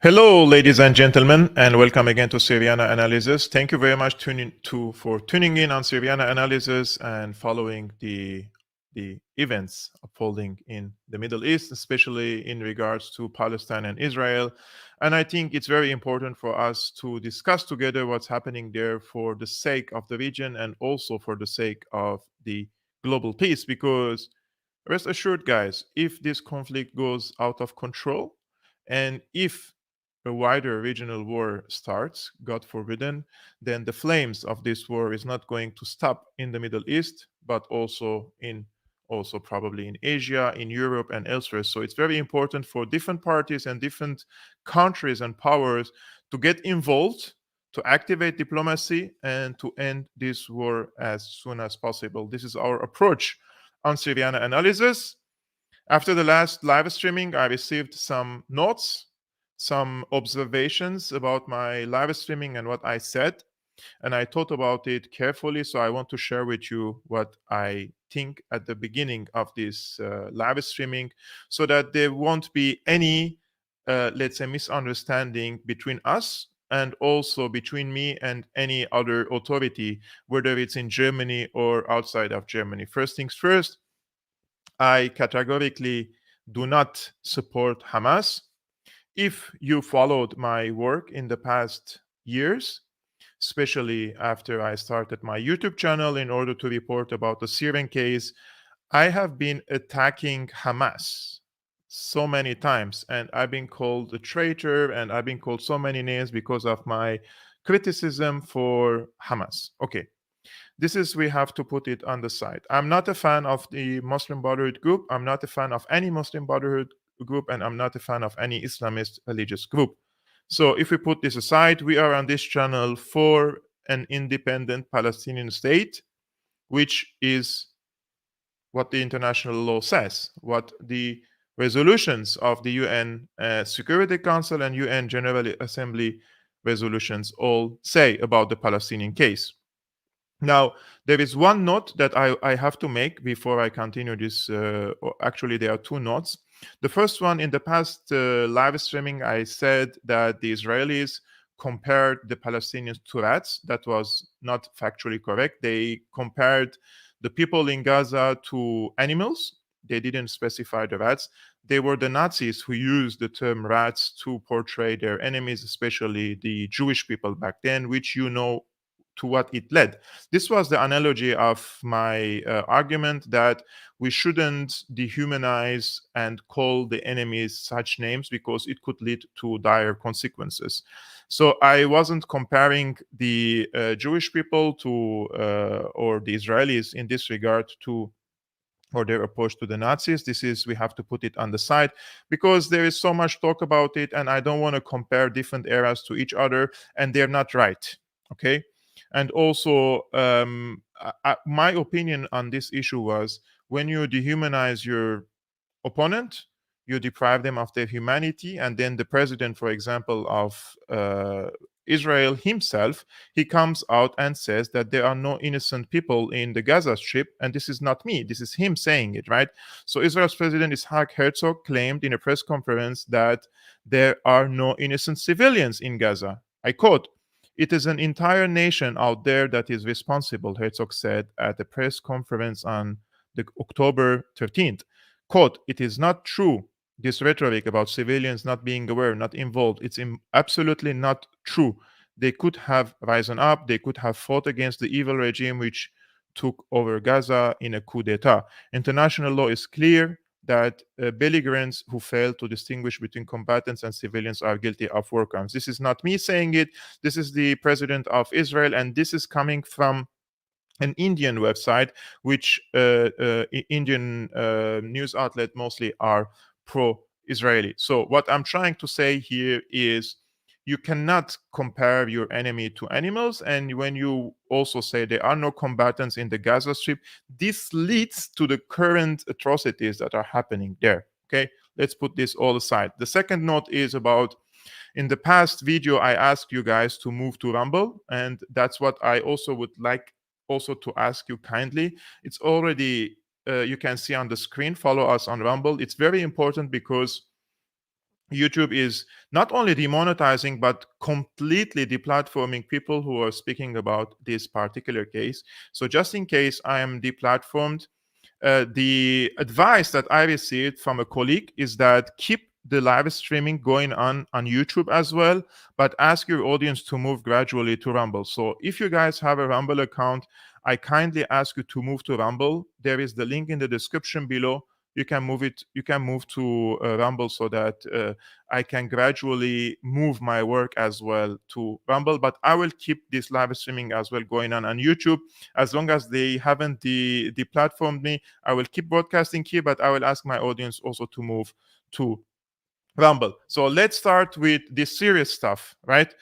Hello, ladies and gentlemen, and welcome again to Syriana Analysis. Thank you very much for tuning in on Syriana Analysis and following the events unfolding in the Middle East, especially in regards to Palestine and Israel. And I think it's very important for us to discuss together what's happening there for the sake of the region and also for the sake of the global peace. Because rest assured, guys, if this conflict goes out of control and if a wider regional war starts, God forbidden, then the flames of this war is not going to stop in the Middle East, but also probably in Asia, in Europe, and elsewhere. So it's very important for different parties and different countries and powers to get involved, to activate diplomacy, and to end this war as soon as possible. This is our approach on Syriana Analysis. After the last live streaming, I received some notes, some observations about my live streaming and what I said, and I thought about it carefully. So I want to share with you what I think at the beginning of this live streaming, so that there won't be any, let's say, misunderstanding between us and also between me and any other authority, whether it's in Germany or outside of Germany. First things first, I categorically do not support Hamas. If you followed my work in the past years, especially after I started my YouTube channel in order to report about the Syrian case, I have been attacking Hamas so many times, and I've been called a traitor, and I've been called so many names because of my criticism for Hamas. Okay. we have to put it on the side. I'm not a fan of the Muslim Brotherhood group. I'm not a fan of any Muslim Brotherhood group, and I'm not a fan of any Islamist religious group. So if we put this aside, we are on this channel for an independent Palestinian state, which is what the international law says, what the resolutions of the UN Security Council and UN General Assembly resolutions all say about the Palestinian case. Now, there is one note that I have to make before I continue this. Actually, there are two notes. The first one, in the past live streaming, I said that the Israelis compared the Palestinians to rats. That was not factually correct. They compared the people in Gaza to animals. They didn't specify the rats. They were the Nazis who used the term rats to portray their enemies, especially the Jewish people back then, which you know to what it led. This was the analogy of my argument that we shouldn't dehumanize and call the enemies such names because it could lead to dire consequences. So I wasn't comparing the Jewish people to or the Israelis in this regard to or their approach to the Nazis. This is, we have to put it on the side because there is so much talk about it, and I don't want to compare different eras to each other, and they're not right. Okay. And also, my opinion on this issue was when you dehumanize your opponent, you deprive them of their humanity. And then the president, for example, of Israel himself, he comes out and says that there are no innocent people in the Gaza Strip. And this is not me, this is him saying it, right? So Israel's president Isaac Herzog claimed in a press conference that there are no innocent civilians in Gaza. I quote, "It is an entire nation out there that is responsible," Herzog said at a press conference on the October 13th. Quote, "It is not true, this rhetoric about civilians not being aware, not involved. It's absolutely not true. They could have risen up. They could have fought against the evil regime which took over Gaza in a coup d'etat. International law is clear that belligerents who fail to distinguish between combatants and civilians are guilty of war crimes." This is not me saying it. This is the president of Israel, and this is coming from an Indian website, which Indian news outlet mostly are pro-Israeli. So what I'm trying to say here is you cannot compare your enemy to animals. And when you also say there are no combatants in the Gaza Strip, this leads to the current atrocities that are happening there. Okay, let's put this all aside. The second note is about, in the past video, I asked you guys to move to Rumble, and that's what I also would like also to ask you kindly. It's already, you can see on the screen, follow us on Rumble. It's very important because YouTube is not only demonetizing, but completely deplatforming people who are speaking about this particular case. So just in case I am deplatformed, the advice that I received from a colleague is that keep the live streaming going on YouTube as well, but ask your audience to move gradually to Rumble. So if you guys have a Rumble account, I kindly ask you to move to Rumble. There is the link in the description below. You can move it. You can move to Rumble so that I can gradually move my work as well to Rumble. But I will keep this live streaming as well going on YouTube as long as they haven't deplatformed me. I will keep broadcasting here, but I will ask my audience also to move to Rumble. So let's start with this serious stuff, right?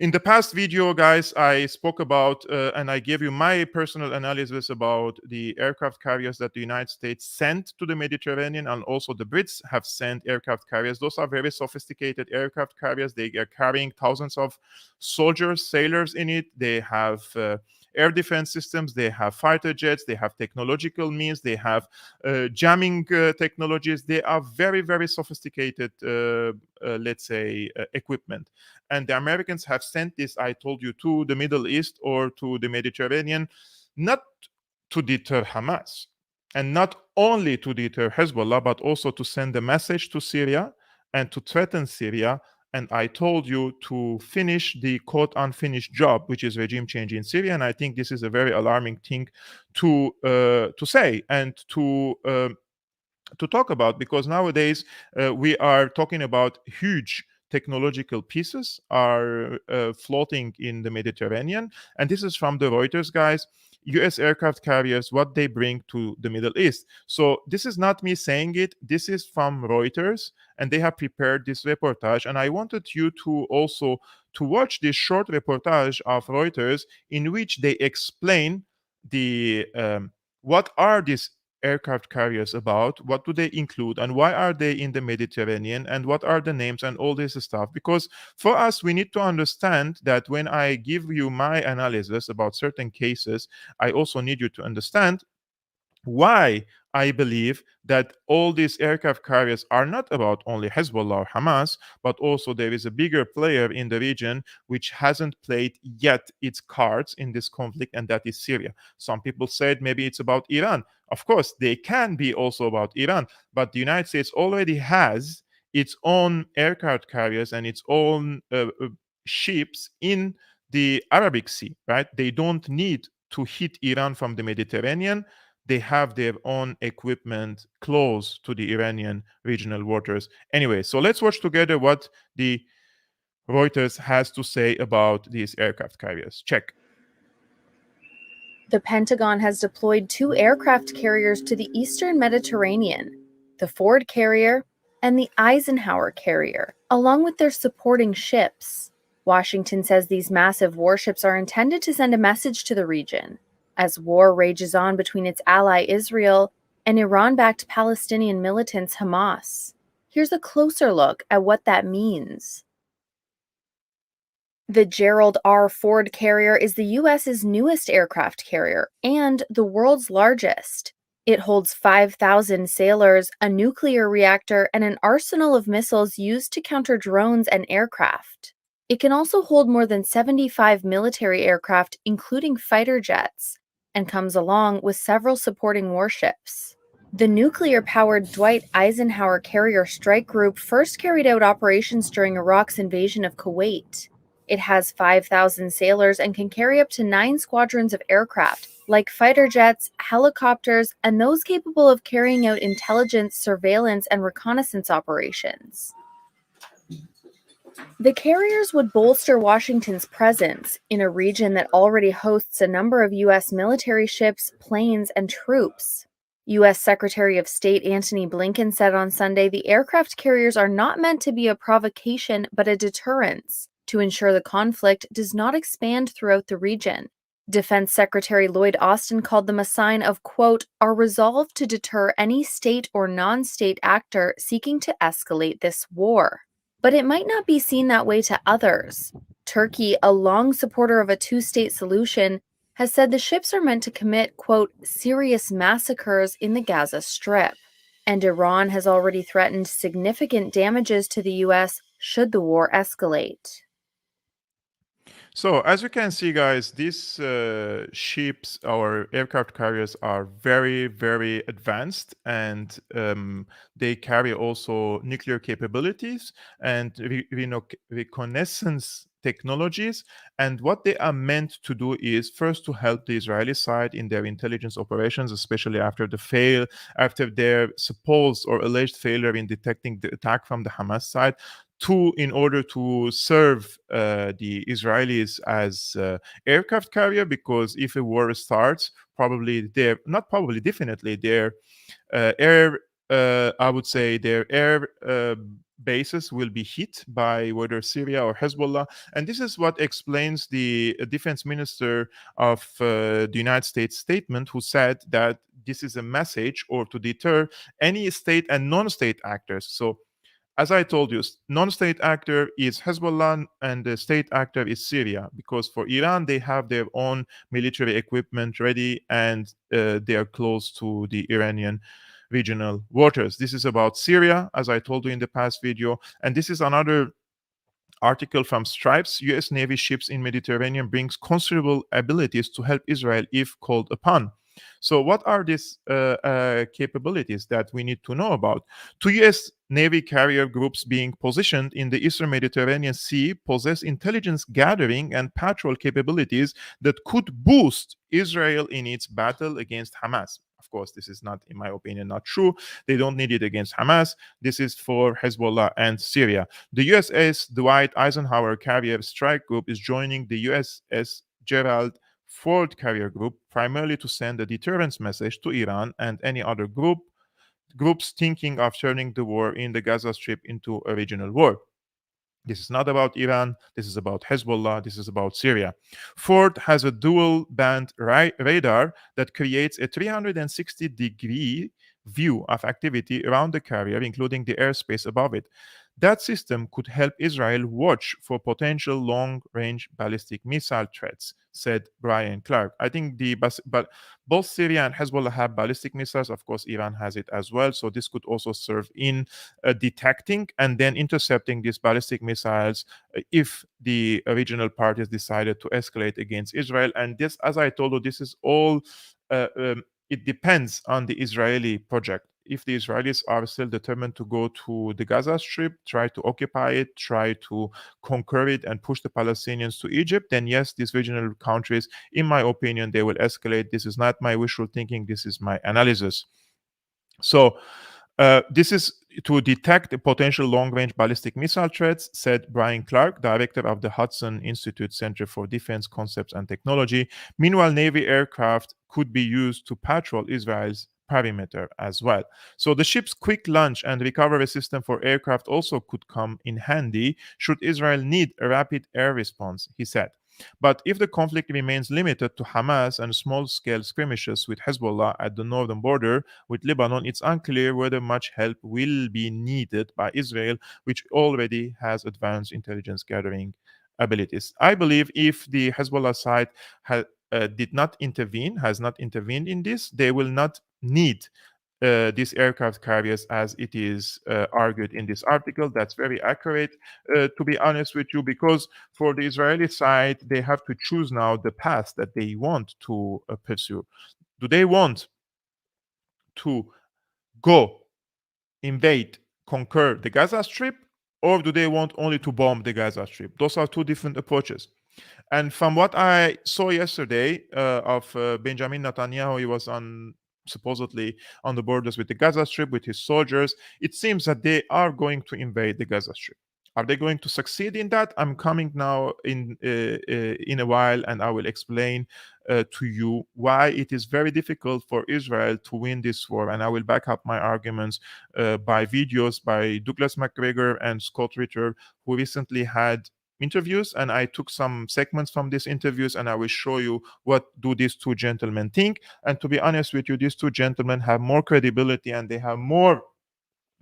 In the past video, guys, I spoke about and I gave you my personal analysis about the aircraft carriers that the United States sent to the Mediterranean, and also the Brits have sent aircraft carriers. Those are very sophisticated aircraft carriers. They are carrying thousands of soldiers, sailors in it. They have air defense systems, they have fighter jets, they have technological means, they have jamming technologies. They are very, very sophisticated, let's say, equipment. And the Americans have sent this, I told you, to the Middle East or to the Mediterranean, not to deter Hamas, and not only to deter Hezbollah, but also to send a message to Syria and to threaten Syria. And I told you to finish the quote unfinished job, which is regime change in Syria. And I think this is a very alarming thing to say and to talk about, because nowadays we are talking about huge technological pieces are floating in the Mediterranean. And this is from the Reuters, guys. US aircraft carriers, what they bring to the Middle East. So this is not me saying it. This is from Reuters, and they have prepared this reportage. And I wanted you to also to watch this short reportage of Reuters in which they explain the what are these aircraft carriers about, what do they include, and why are they in the Mediterranean, and what are the names and all this stuff. Because for us, we need to understand that when I give you my analysis about certain cases, I also need you to understand why I believe that all these aircraft carriers are not about only Hezbollah or Hamas, but also there is a bigger player in the region which hasn't played yet its cards in this conflict, and that is Syria. Some people said maybe it's about Iran. Of course, they can be also about Iran, but the United States already has its own aircraft carriers and its own ships in the Arabic Sea, right? They don't need to hit Iran from the Mediterranean. They have their own equipment close to the Iranian regional waters. Anyway, so let's watch together what the Reuters has to say about these aircraft carriers. Check. The Pentagon has deployed 2 aircraft carriers to the eastern Mediterranean, the Ford carrier and the Eisenhower carrier, along with their supporting ships. Washington says these massive warships are intended to send a message to the region as war rages on between its ally Israel and Iran-backed Palestinian militants Hamas. Here's a closer look at what that means. The Gerald R. Ford carrier is the U.S.'s newest aircraft carrier and the world's largest. It holds 5,000 sailors, a nuclear reactor, and an arsenal of missiles used to counter drones and aircraft. It can also hold more than 75 military aircraft, including fighter jets, and comes along with several supporting warships. The nuclear-powered Dwight Eisenhower Carrier Strike Group first carried out operations during Iraq's invasion of Kuwait. It has 5,000 sailors and can carry up to 9 squadrons of aircraft, like fighter jets, helicopters, and those capable of carrying out intelligence, surveillance, and reconnaissance operations. The carriers would bolster Washington's presence in a region that already hosts a number of U.S. military ships, planes, and troops. U.S. Secretary of State Antony Blinken said on Sunday the aircraft carriers are not meant to be a provocation but a deterrence to ensure the conflict does not expand throughout the region. Defense Secretary Lloyd Austin called them a sign of, quote, our resolve to deter any state or non-state actor seeking to escalate this war. But it might not be seen that way to others. Turkey, a long supporter of a two-state solution, has said the ships are meant to commit, quote, serious massacres in the Gaza Strip. And Iran has already threatened significant damages to the U.S. should the war escalate. So as you can see, guys, these ships or aircraft carriers are very, very advanced, and they carry also nuclear capabilities and reconnaissance technologies. And what they are meant to do is first to help the Israeli side in their intelligence operations, especially after their supposed or alleged failure in detecting the attack from the Hamas side. Two, in order to serve the Israelis as aircraft carrier, because if a war starts, definitely their air, I would say their air bases will be hit by whether Syria or Hezbollah. And this is what explains the defense minister of the United States statement, who said that this is a message or to deter any state and non-state actors. So as I told you, non-state actor is Hezbollah and the state actor is Syria, because for Iran, they have their own military equipment ready and they are close to the Iranian regional waters. This is about Syria, as I told you in the past video. And this is another article from Stripes. U.S. Navy ships in Mediterranean brings considerable abilities to help Israel if called upon. So what are these capabilities that we need to know about? Two U.S. Navy carrier groups being positioned in the Eastern Mediterranean Sea possess intelligence gathering and patrol capabilities that could boost Israel in its battle against Hamas. Of course, this is not, in my opinion, not true. They don't need it against Hamas. This is for Hezbollah and Syria. The USS Dwight Eisenhower Carrier Strike Group is joining the USS Gerald Ford carrier group, primarily to send a deterrence message to Iran and any other groups thinking of turning the war in the Gaza Strip into a regional war. This is not about Iran. This is about Hezbollah. This is about Syria. Ford has a dual band radar that creates a 360-degree view of activity around the carrier, including the airspace above it. That system could help Israel watch for potential long range ballistic missile threats, said Brian Clark. I think but both Syria and Hezbollah have ballistic missiles. Of course, Iran has it as well. So this could also serve in detecting and then intercepting these ballistic missiles if the original parties decided to escalate against Israel. And this, as I told you, this is all. It depends on the Israeli project. If the Israelis are still determined to go to the Gaza Strip, try to occupy it, try to conquer it, and push the Palestinians to Egypt, then yes, these regional countries, in my opinion, they will escalate. This is not my wishful thinking, this is my analysis. So, this is to detect potential long range ballistic missile threats, said Brian Clark, director of the Hudson Institute Center for Defense Concepts and Technology. Meanwhile, Navy aircraft could be used to patrol Israel's perimeter as well. So the ship's quick launch and recovery system for aircraft also could come in handy should Israel need a rapid air response, he said. But if the conflict remains limited to Hamas and small scale skirmishes with Hezbollah at the northern border with Lebanon, it's unclear whether much help will be needed by Israel, which already has advanced intelligence gathering abilities. I believe if the Hezbollah side has not intervened in this, they will not need these aircraft carriers as it is argued in this article. That's very accurate, to be honest with you, because for the Israeli side, they have to choose now the path that they want to pursue. Do they want to go invade, conquer the Gaza Strip, or do they want only to bomb the Gaza Strip? Those are two different approaches. And from what I saw yesterday of Benjamin Netanyahu, he was supposedly on the borders with the Gaza Strip with his soldiers. It seems that they are going to invade the Gaza Strip. Are they going to succeed in that? I'm coming now in a while, and I will explain to you why it is very difficult for Israel to win this war. And I will back up my arguments by videos by Douglas McGregor and Scott Ritter, who recently had interviews, and I took some segments from these interviews, and I will show you what do these two gentlemen think. And to be honest with you, these two gentlemen have more credibility and they have more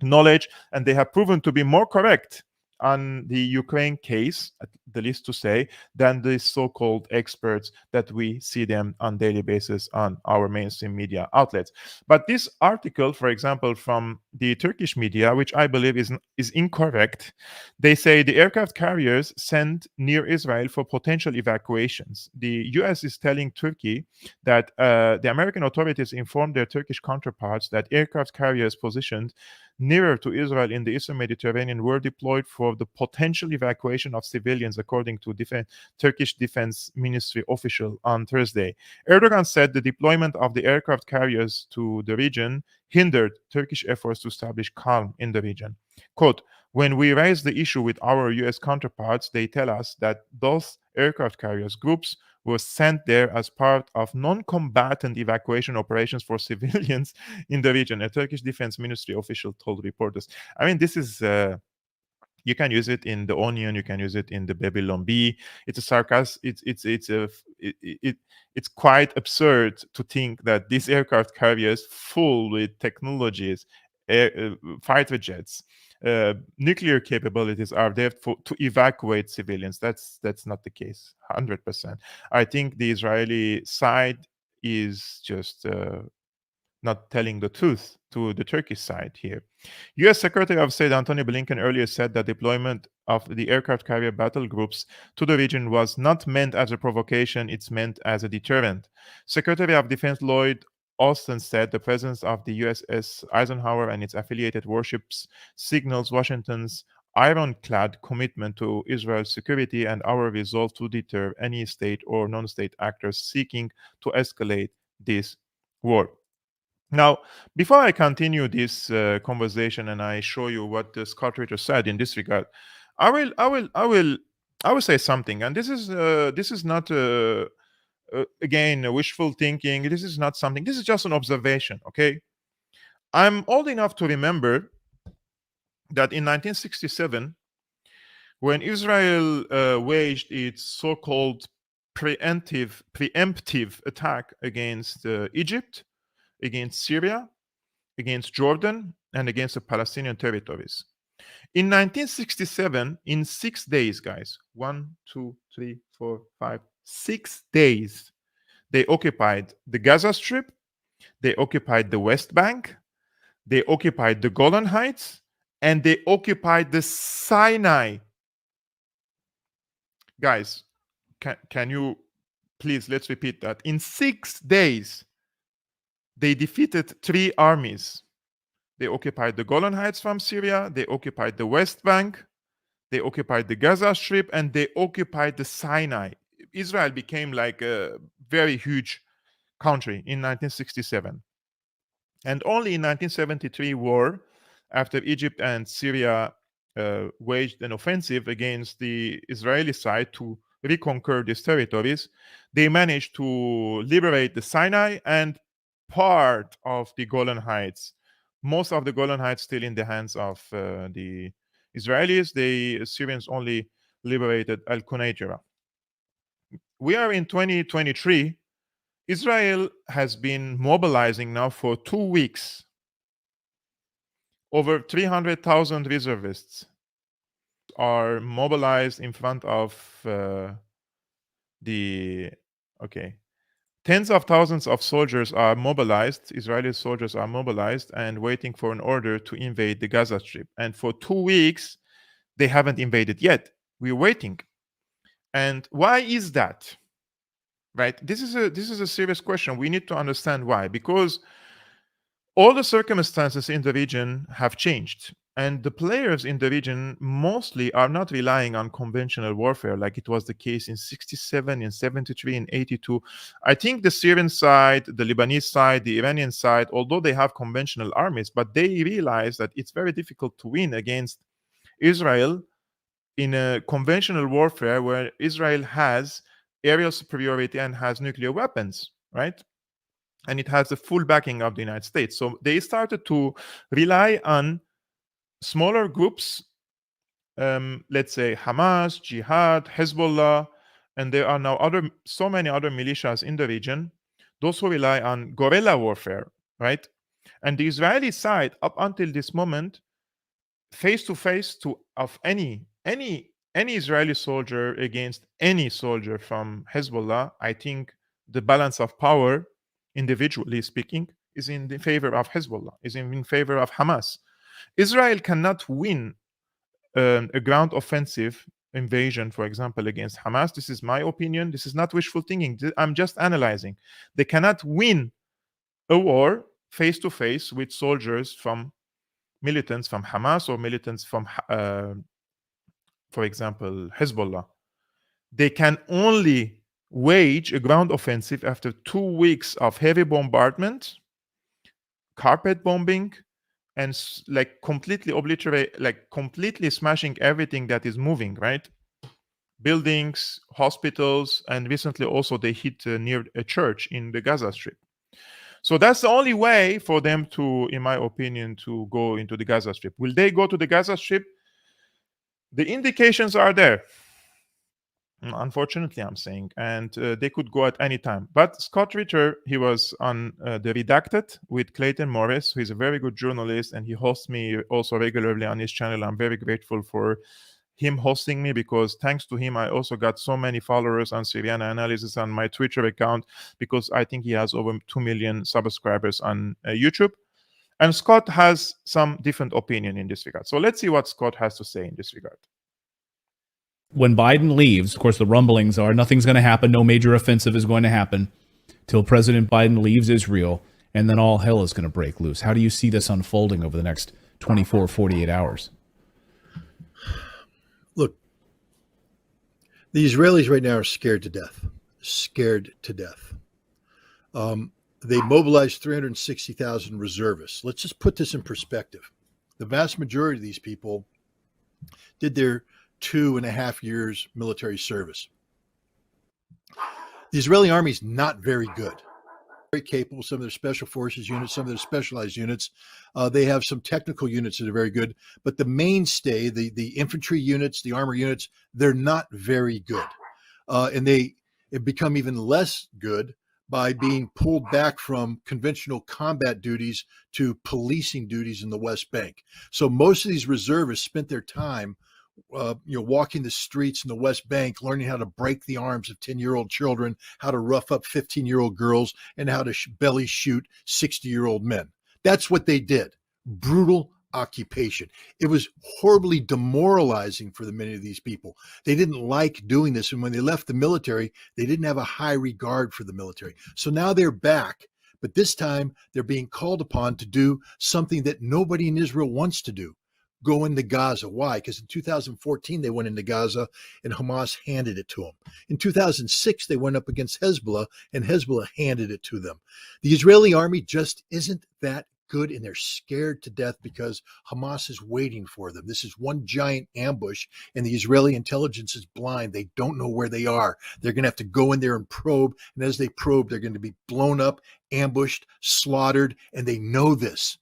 knowledge, and they have proven to be more correct on the Ukraine case, at the least to say, than the so-called experts that we see them on daily basis on our mainstream media outlets. But this article, for example, from the Turkish media, which I believe is incorrect, they say the aircraft carriers sent near Israel for potential evacuations. The US is telling Turkey that the American authorities informed their Turkish counterparts that aircraft carriers positioned nearer to Israel in the Eastern Mediterranean were deployed for the potential evacuation of civilians, according to Turkish Defense Ministry official on Thursday. Erdogan said the deployment of the aircraft carriers to the region hindered Turkish efforts to establish calm in the region. Quote, when we raise the issue with our US counterparts, they tell us that those aircraft carriers groups were sent there as part of non-combatant evacuation operations for civilians in the region, a Turkish Defense Ministry official told reporters. I mean, this is you can use it in the Onion, you can use it in the Babylon Bee. It's a sarcasm. It's quite absurd to think that these aircraft carriers, full with technologies, fighter jets, nuclear capabilities, are there to evacuate civilians. That's not the case. 100%. I think the Israeli side is just not telling the truth to the Turkish side here. U.S. Secretary of State Antony Blinken earlier said that deployment of the aircraft carrier battle groups to the region was not meant as a provocation, it's meant as a deterrent. Secretary of Defense Lloyd Austin said the presence of the USS Eisenhower and its affiliated warships signals Washington's ironclad commitment to Israel's security and our resolve to deter any state or non-state actors seeking to escalate this war. Now, before I continue this conversation and I show you what Scott Ritter said in this regard, I will say something, and this is not again, wishful thinking. This is not something, this is just an observation, okay? I'm old enough to remember that in 1967, when Israel waged its so-called preemptive attack against Egypt, against Syria, against Jordan, and against the Palestinian territories. In 1967, in 6 days, guys, 1, 2, 3, 4, 5, 6 days, they occupied the Gaza Strip, they occupied the West Bank, they occupied the Golan Heights, and they occupied the Sinai. Guys, can you please, let's repeat that. In 6 days, they defeated 3 armies. They occupied the Golan Heights from Syria, they occupied the West Bank, they occupied the Gaza Strip, and they occupied the Sinai. Israel became like a very huge country in 1967. And only in 1973 war, after Egypt and Syria waged an offensive against the Israeli side to reconquer these territories, they managed to liberate the Sinai and part of the Golan Heights. Most of the Golan Heights still in the hands of the Israelis. The Syrians only liberated Al-Qunayjira. We are in 2023. Israel has been mobilizing now for 2 weeks over 300,000 reservists are mobilized in front of tens of thousands of soldiers are mobilized, Israeli soldiers are mobilized and waiting for an order to invade the Gaza Strip. And for 2 weeks, they haven't invaded yet. We're waiting. And why is that? Right? This is a serious question. We need to understand why. Because all the circumstances in the region have changed. And the players in the region mostly are not relying on conventional warfare like it was the case in 67, in 73, in 82. I think the Syrian side, the Lebanese side, the Iranian side, although they have conventional armies, but they realize that it's very difficult to win against Israel in a conventional warfare where Israel has aerial superiority and has nuclear weapons, right? And it has the full backing of the United States. So they started to rely on smaller groups, let's say Hamas, Jihad, Hezbollah, and there are now so many other militias in the region, those who rely on guerrilla warfare, right? And the Israeli side, up until this moment, face to face of any Israeli soldier against any soldier from Hezbollah, I think the balance of power, individually speaking, is in the favor of Hezbollah, is in favor of Hamas. Israel cannot win a ground offensive invasion, for example, against Hamas. This is my opinion. This is not wishful thinking. I'm just analyzing. They cannot win a war face to face with soldiers from militants from Hamas or militants from, for example, Hezbollah. They can only wage a ground offensive after 2 weeks of heavy bombardment, carpet bombing, and like completely completely smashing everything that is moving, right? Buildings, hospitals, and recently also they hit near a church in the Gaza Strip. So that's the only way for them to, in my opinion, to go into the Gaza Strip. Will they go to the Gaza Strip? The indications are there. Unfortunately, I'm saying, and they could go at any time. But Scott Ritter, he was on the Redacted with Clayton Morris, who is a very good journalist, and he hosts me also regularly on his channel. I'm very grateful for him hosting me because thanks to him, I also got so many followers on Syriana Analysis on my Twitter account because I think he has over 2 million subscribers on YouTube. And Scott has some different opinion in this regard. So let's see what Scott has to say in this regard. When Biden leaves, of course, the rumblings are nothing's going to happen. No major offensive is going to happen till President Biden leaves Israel, and then all hell is going to break loose. How do you see this unfolding over the next 24, 48 hours? Look, the Israelis right now are scared to death. Scared to death. They mobilized 360,000 reservists. Let's just put this in perspective. The vast majority of these people did their 2.5 years military service. The Israeli army is not very good. Very capable. Some of their special forces units, some of their specialized units. They have some technical units that are very good, but the mainstay, the infantry units, the armor units, they're not very good, and they have become even less good by being pulled back from conventional combat duties to policing duties in the West Bank. So most of these reservists spent their time walking the streets in the West Bank, learning how to break the arms of 10-year-old children, how to rough up 15-year-old girls, and how to belly shoot 60-year-old men. That's what they did. Brutal occupation. It was horribly demoralizing for many of these people. They didn't like doing this. And when they left the military, they didn't have a high regard for the military. So now they're back. But this time they're being called upon to do something that nobody in Israel wants to do. Go into Gaza. Why? Because in 2014, they went into Gaza and Hamas handed it to them. In 2006, they went up against Hezbollah and Hezbollah handed it to them. The Israeli army just isn't that good, and they're scared to death because Hamas is waiting for them. This is one giant ambush, and the Israeli intelligence is blind. They don't know where they are. They're going to have to go in there and probe, and as they probe, they're going to be blown up, ambushed, slaughtered, and they know this.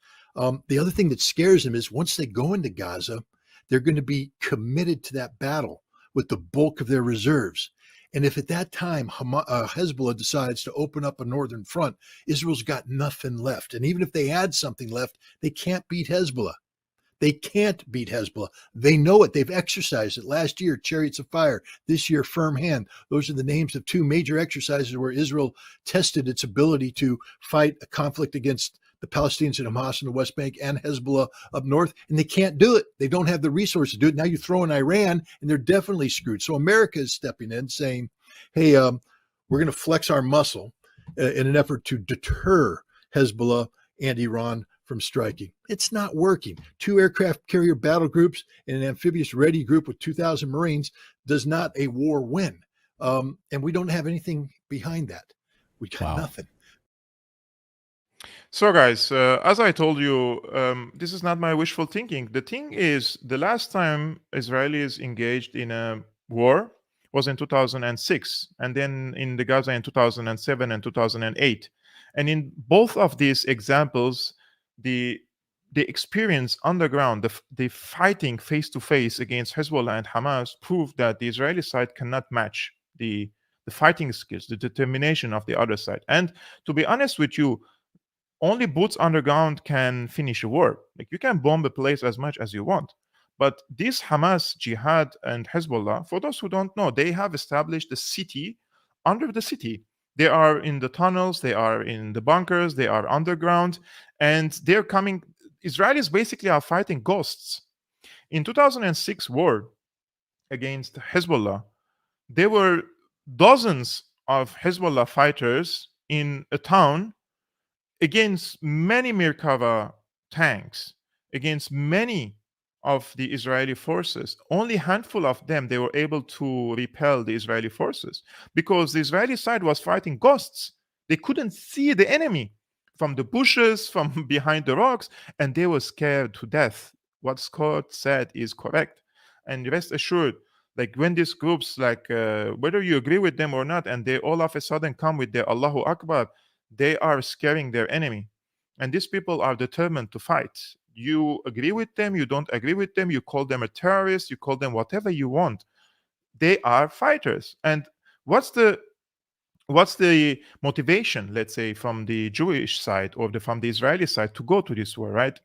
The other thing that scares them is once they go into Gaza, they're going to be committed to that battle with the bulk of their reserves. And if at that time Hezbollah decides to open up a northern front, Israel's got nothing left. And even if they had something left, they can't beat Hezbollah. They can't beat Hezbollah. They know it. They've exercised it. Last year, Chariots of Fire. This year, Firm Hand. Those are the names of two major exercises where Israel tested its ability to fight a conflict against the Palestinians and Hamas in the West Bank and Hezbollah up north, and they can't do it. They don't have the resources to do it. Now you throw in Iran, and they're definitely screwed. So America is stepping in saying, hey, we're going to flex our muscle in an effort to deter Hezbollah and Iran from striking. It's not working. 2 aircraft carrier battle groups and an amphibious ready group with 2,000 Marines does not a war win. And we don't have anything behind that. We got nothing. So, guys, as I told you, this is not my wishful thinking. The thing is, the last time Israelis engaged in a war was in 2006, and then in the Gaza in 2007 and 2008. And in both of these examples, the experience on the ground, the fighting face to face against Hezbollah and Hamas proved that the Israeli side cannot match the fighting skills, the determination of the other side. And to be honest with you, only boots on the ground can finish a war. Like, you can bomb a place as much as you want. But this Hamas, Jihad, and Hezbollah, for those who don't know, they have established a city under the city. They are in the tunnels, they are in the bunkers, they are underground, and they're coming. Israelis basically are fighting ghosts. In 2006 war against Hezbollah, there were dozens of Hezbollah fighters in a town against many Merkava tanks, against many of the Israeli forces. Only a handful of them, they were able to repel the Israeli forces because the Israeli side was fighting ghosts. They couldn't see the enemy from the bushes, from behind the rocks, and they were scared to death. What Scott said is correct. And rest assured, like when these groups, like whether you agree with them or not, and they all of a sudden come with their Allahu Akbar, they are scaring their enemy. And these people are determined to fight. You agree with them, you don't agree with them, you call them a terrorist, you call them whatever you want. They are fighters. And what's the motivation, let's say, from the Jewish side or from the Israeli side to go to this war, right?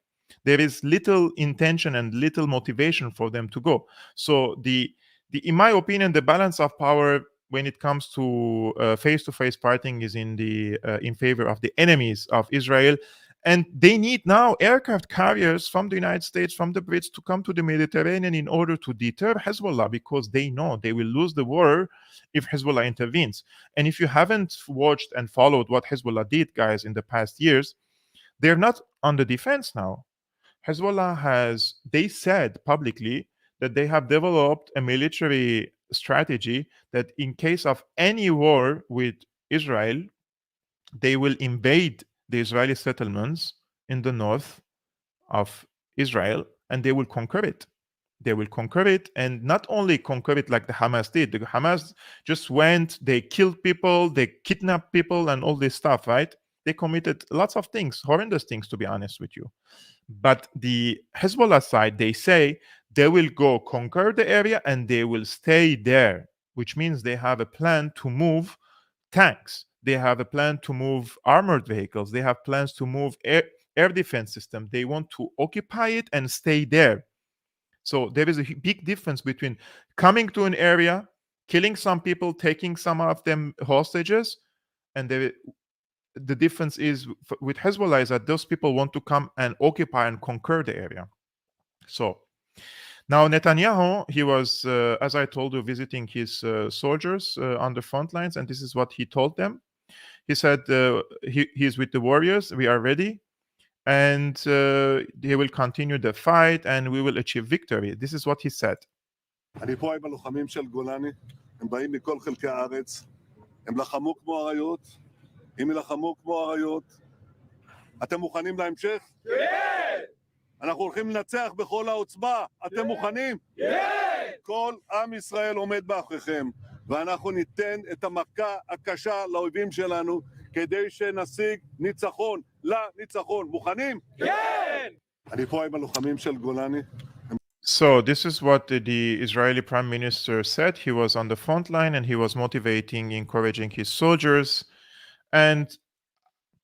There is little intention and little motivation for them to go. So in my opinion, the balance of power when it comes to face-to-face fighting is in favor of the enemies of Israel. And they need now aircraft carriers from the United States, from the Brits, to come to the Mediterranean in order to deter Hezbollah, because they know they will lose the war if Hezbollah intervenes. And if you haven't watched and followed what Hezbollah did, guys, in the past years, they're not on the defense now. Hezbollah they said publicly that they have developed a military strategy that in case of any war with Israel, they will invade the Israeli settlements in the north of Israel and they will conquer it. They will conquer it, and not only conquer it like the Hamas did. The Hamas just went, they killed people, they kidnapped people, and all this stuff, right? They committed lots of things, horrendous things, to be honest with you. But the Hezbollah side, they say they will go conquer the area and they will stay there, which means they have a plan to move tanks. They have a plan to move armored vehicles. They have plans to move air defense system. They want to occupy it and stay there. So there is a big difference between coming to an area, killing some people, taking some of them hostages, and the difference is with Hezbollah is that those people want to come and occupy and conquer the area. So now Netanyahu, he was, as I told you, visiting his soldiers on the front lines, and this is what he told them. He said he's with the warriors. We are ready. And they will continue the fight and we will achieve victory. This is what he said. אני פה עם הלוחמים של גולני, הם באים מכל חלקי הארץ, הם לחמו כמו אריות, אם ילחמו כמו אריות, אתם מוכנים להמשך? כן! אנחנו הולכים לנצח בכל העוצמה, אתם מוכנים? כן! כל עם ישראל עומד מאחוריכם, ואנחנו ניתן את המכה הקשה לאויבים שלנו, כדי שנשיג ניצחון, לניצחון. מוכנים? כן! אני פה עם הלוחמים של גולני. So this is what the Israeli Prime Minister said. He was on the front line and he was motivating, encouraging his soldiers. And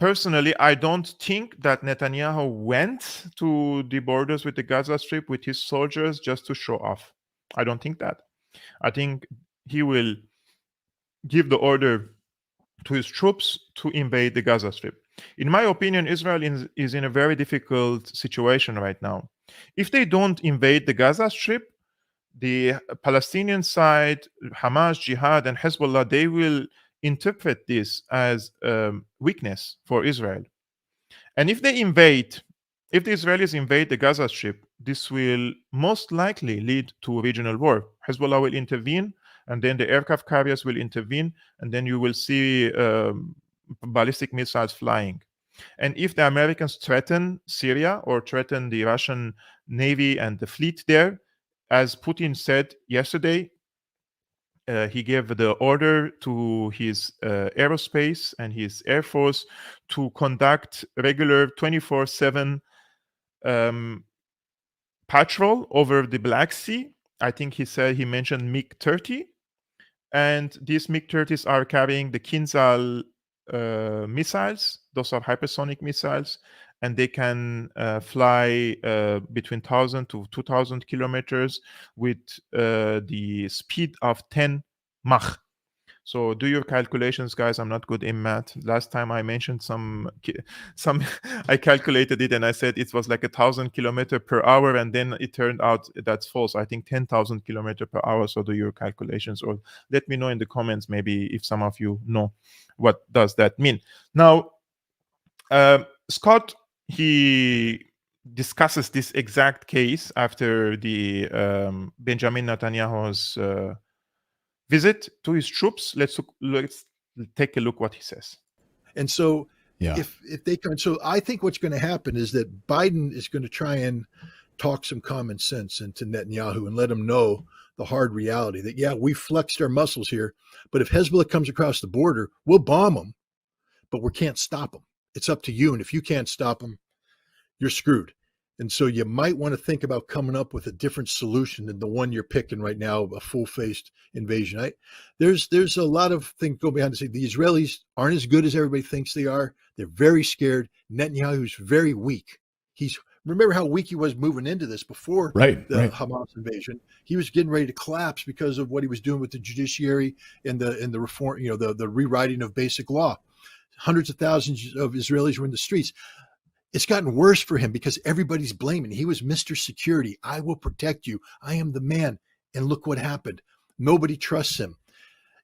personally, I don't think that Netanyahu went to the borders with the Gaza Strip with his soldiers just to show off. I don't think that. I think he will give the order to his troops to invade the Gaza Strip. In my opinion, Israel is in a very difficult situation right now. If they don't invade the Gaza Strip, the Palestinian side, Hamas, Jihad, and Hezbollah, they will interpret this as weakness for Israel. And if they invade, if the Israelis invade the Gaza Strip, this will most likely lead to a regional war. Hezbollah will intervene, and then the aircraft carriers will intervene, and then you will see ballistic missiles flying. And if the Americans threaten Syria or threaten the Russian Navy and the fleet there, as Putin said yesterday, he gave the order to his aerospace and his air force to conduct regular 24/7 patrol over the Black Sea. I think he mentioned MiG-30. And these MiG-30s are carrying the Kinzhal missiles. Those are hypersonic missiles, and they can fly between 1,000 to 2,000 kilometers with the speed of 10 Mach. So do your calculations, guys. I'm not good in math. Last time I mentioned some I calculated it and I said it was like 1,000 kilometers per hour, and then it turned out that's false. I think 10,000 kilometers per hour. So do your calculations, or let me know in the comments maybe if some of you know what does that mean. Now, Scott, he discusses this exact case after the Benjamin Netanyahu's visit to his troops. Let's take a look what he says. And so if they come, so I think what's going to happen is that Biden is going to try and talk some common sense into Netanyahu and let him know the hard reality that, yeah, we flexed our muscles here, but if Hezbollah comes across the border, we'll bomb them, but we can't stop them. It's up to you. And if you can't stop them, you're screwed. And so you might want to think about coming up with a different solution than the one you're picking right now, a full-faced invasion. There's a lot of things go behind the scenes. The Israelis aren't as good as everybody thinks they are. They're very scared. Netanyahu's very weak. Remember how weak he was moving into this before the Hamas invasion. He was getting ready to collapse because of what he was doing with the judiciary and the reform, the rewriting of basic law. Hundreds of thousands of Israelis were in the streets. It's gotten worse for him because everybody's blaming. He was Mr. Security. I will protect you. I am the man. And look what happened. Nobody trusts him.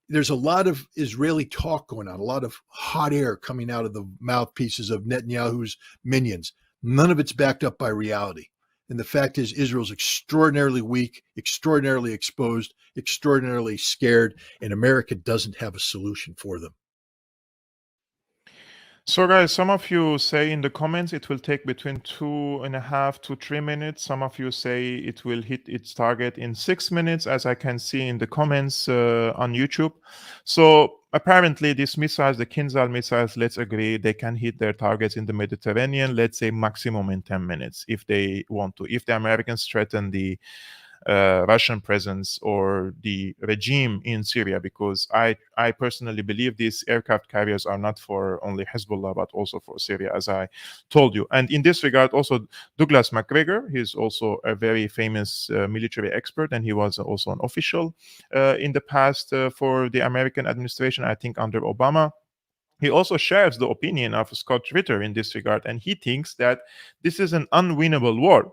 There's a lot of Israeli talk going on, a lot of hot air coming out of the mouthpieces of Netanyahu's minions. None of it's backed up by reality. And the fact is, Israel's extraordinarily weak, extraordinarily exposed, extraordinarily scared, and America doesn't have a solution for them. So, guys, some of you say in the comments it will take between 2.5 to 3 minutes. Some of you say it will hit its target in 6 minutes, as I can see in the comments on YouTube. So, apparently, these missiles, the Kinzhal missiles, let's agree, they can hit their targets in the Mediterranean, let's say maximum in 10 minutes if they want to. If the Americans threaten the Russian presence or the regime in Syria, because I personally believe these aircraft carriers are not for only Hezbollah, but also for Syria, as I told you. And in this regard, also Douglas McGregor, he's also a very famous military expert, and he was also an official in the past for the American administration, I think under Obama. He also shares the opinion of Scott Ritter in this regard, and he thinks that this is an unwinnable war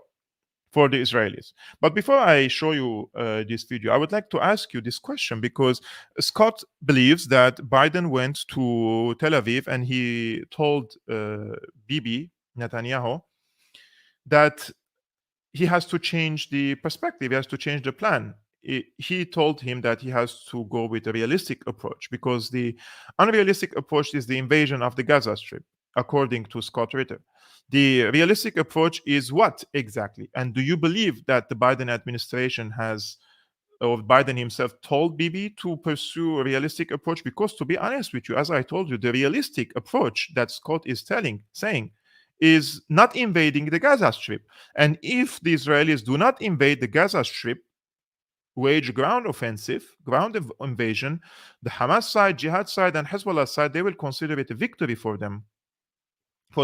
for the Israelis. But before I show you this video, I would like to ask you this question, because Scott believes that Biden went to Tel Aviv and he told Bibi Netanyahu that he has to change the perspective, he has to change the plan. He told him that he has to go with a realistic approach, because the unrealistic approach is the invasion of the Gaza Strip, according to Scott Ritter. The realistic approach is what exactly? And do you believe that the Biden administration has, or Biden himself told Bibi to pursue a realistic approach? Because to be honest with you, as I told you, the realistic approach that Scott is saying is not invading the Gaza Strip. And if the Israelis do not invade the Gaza Strip, wage ground invasion, the Hamas side, Jihad side, and Hezbollah side, they will consider it a victory for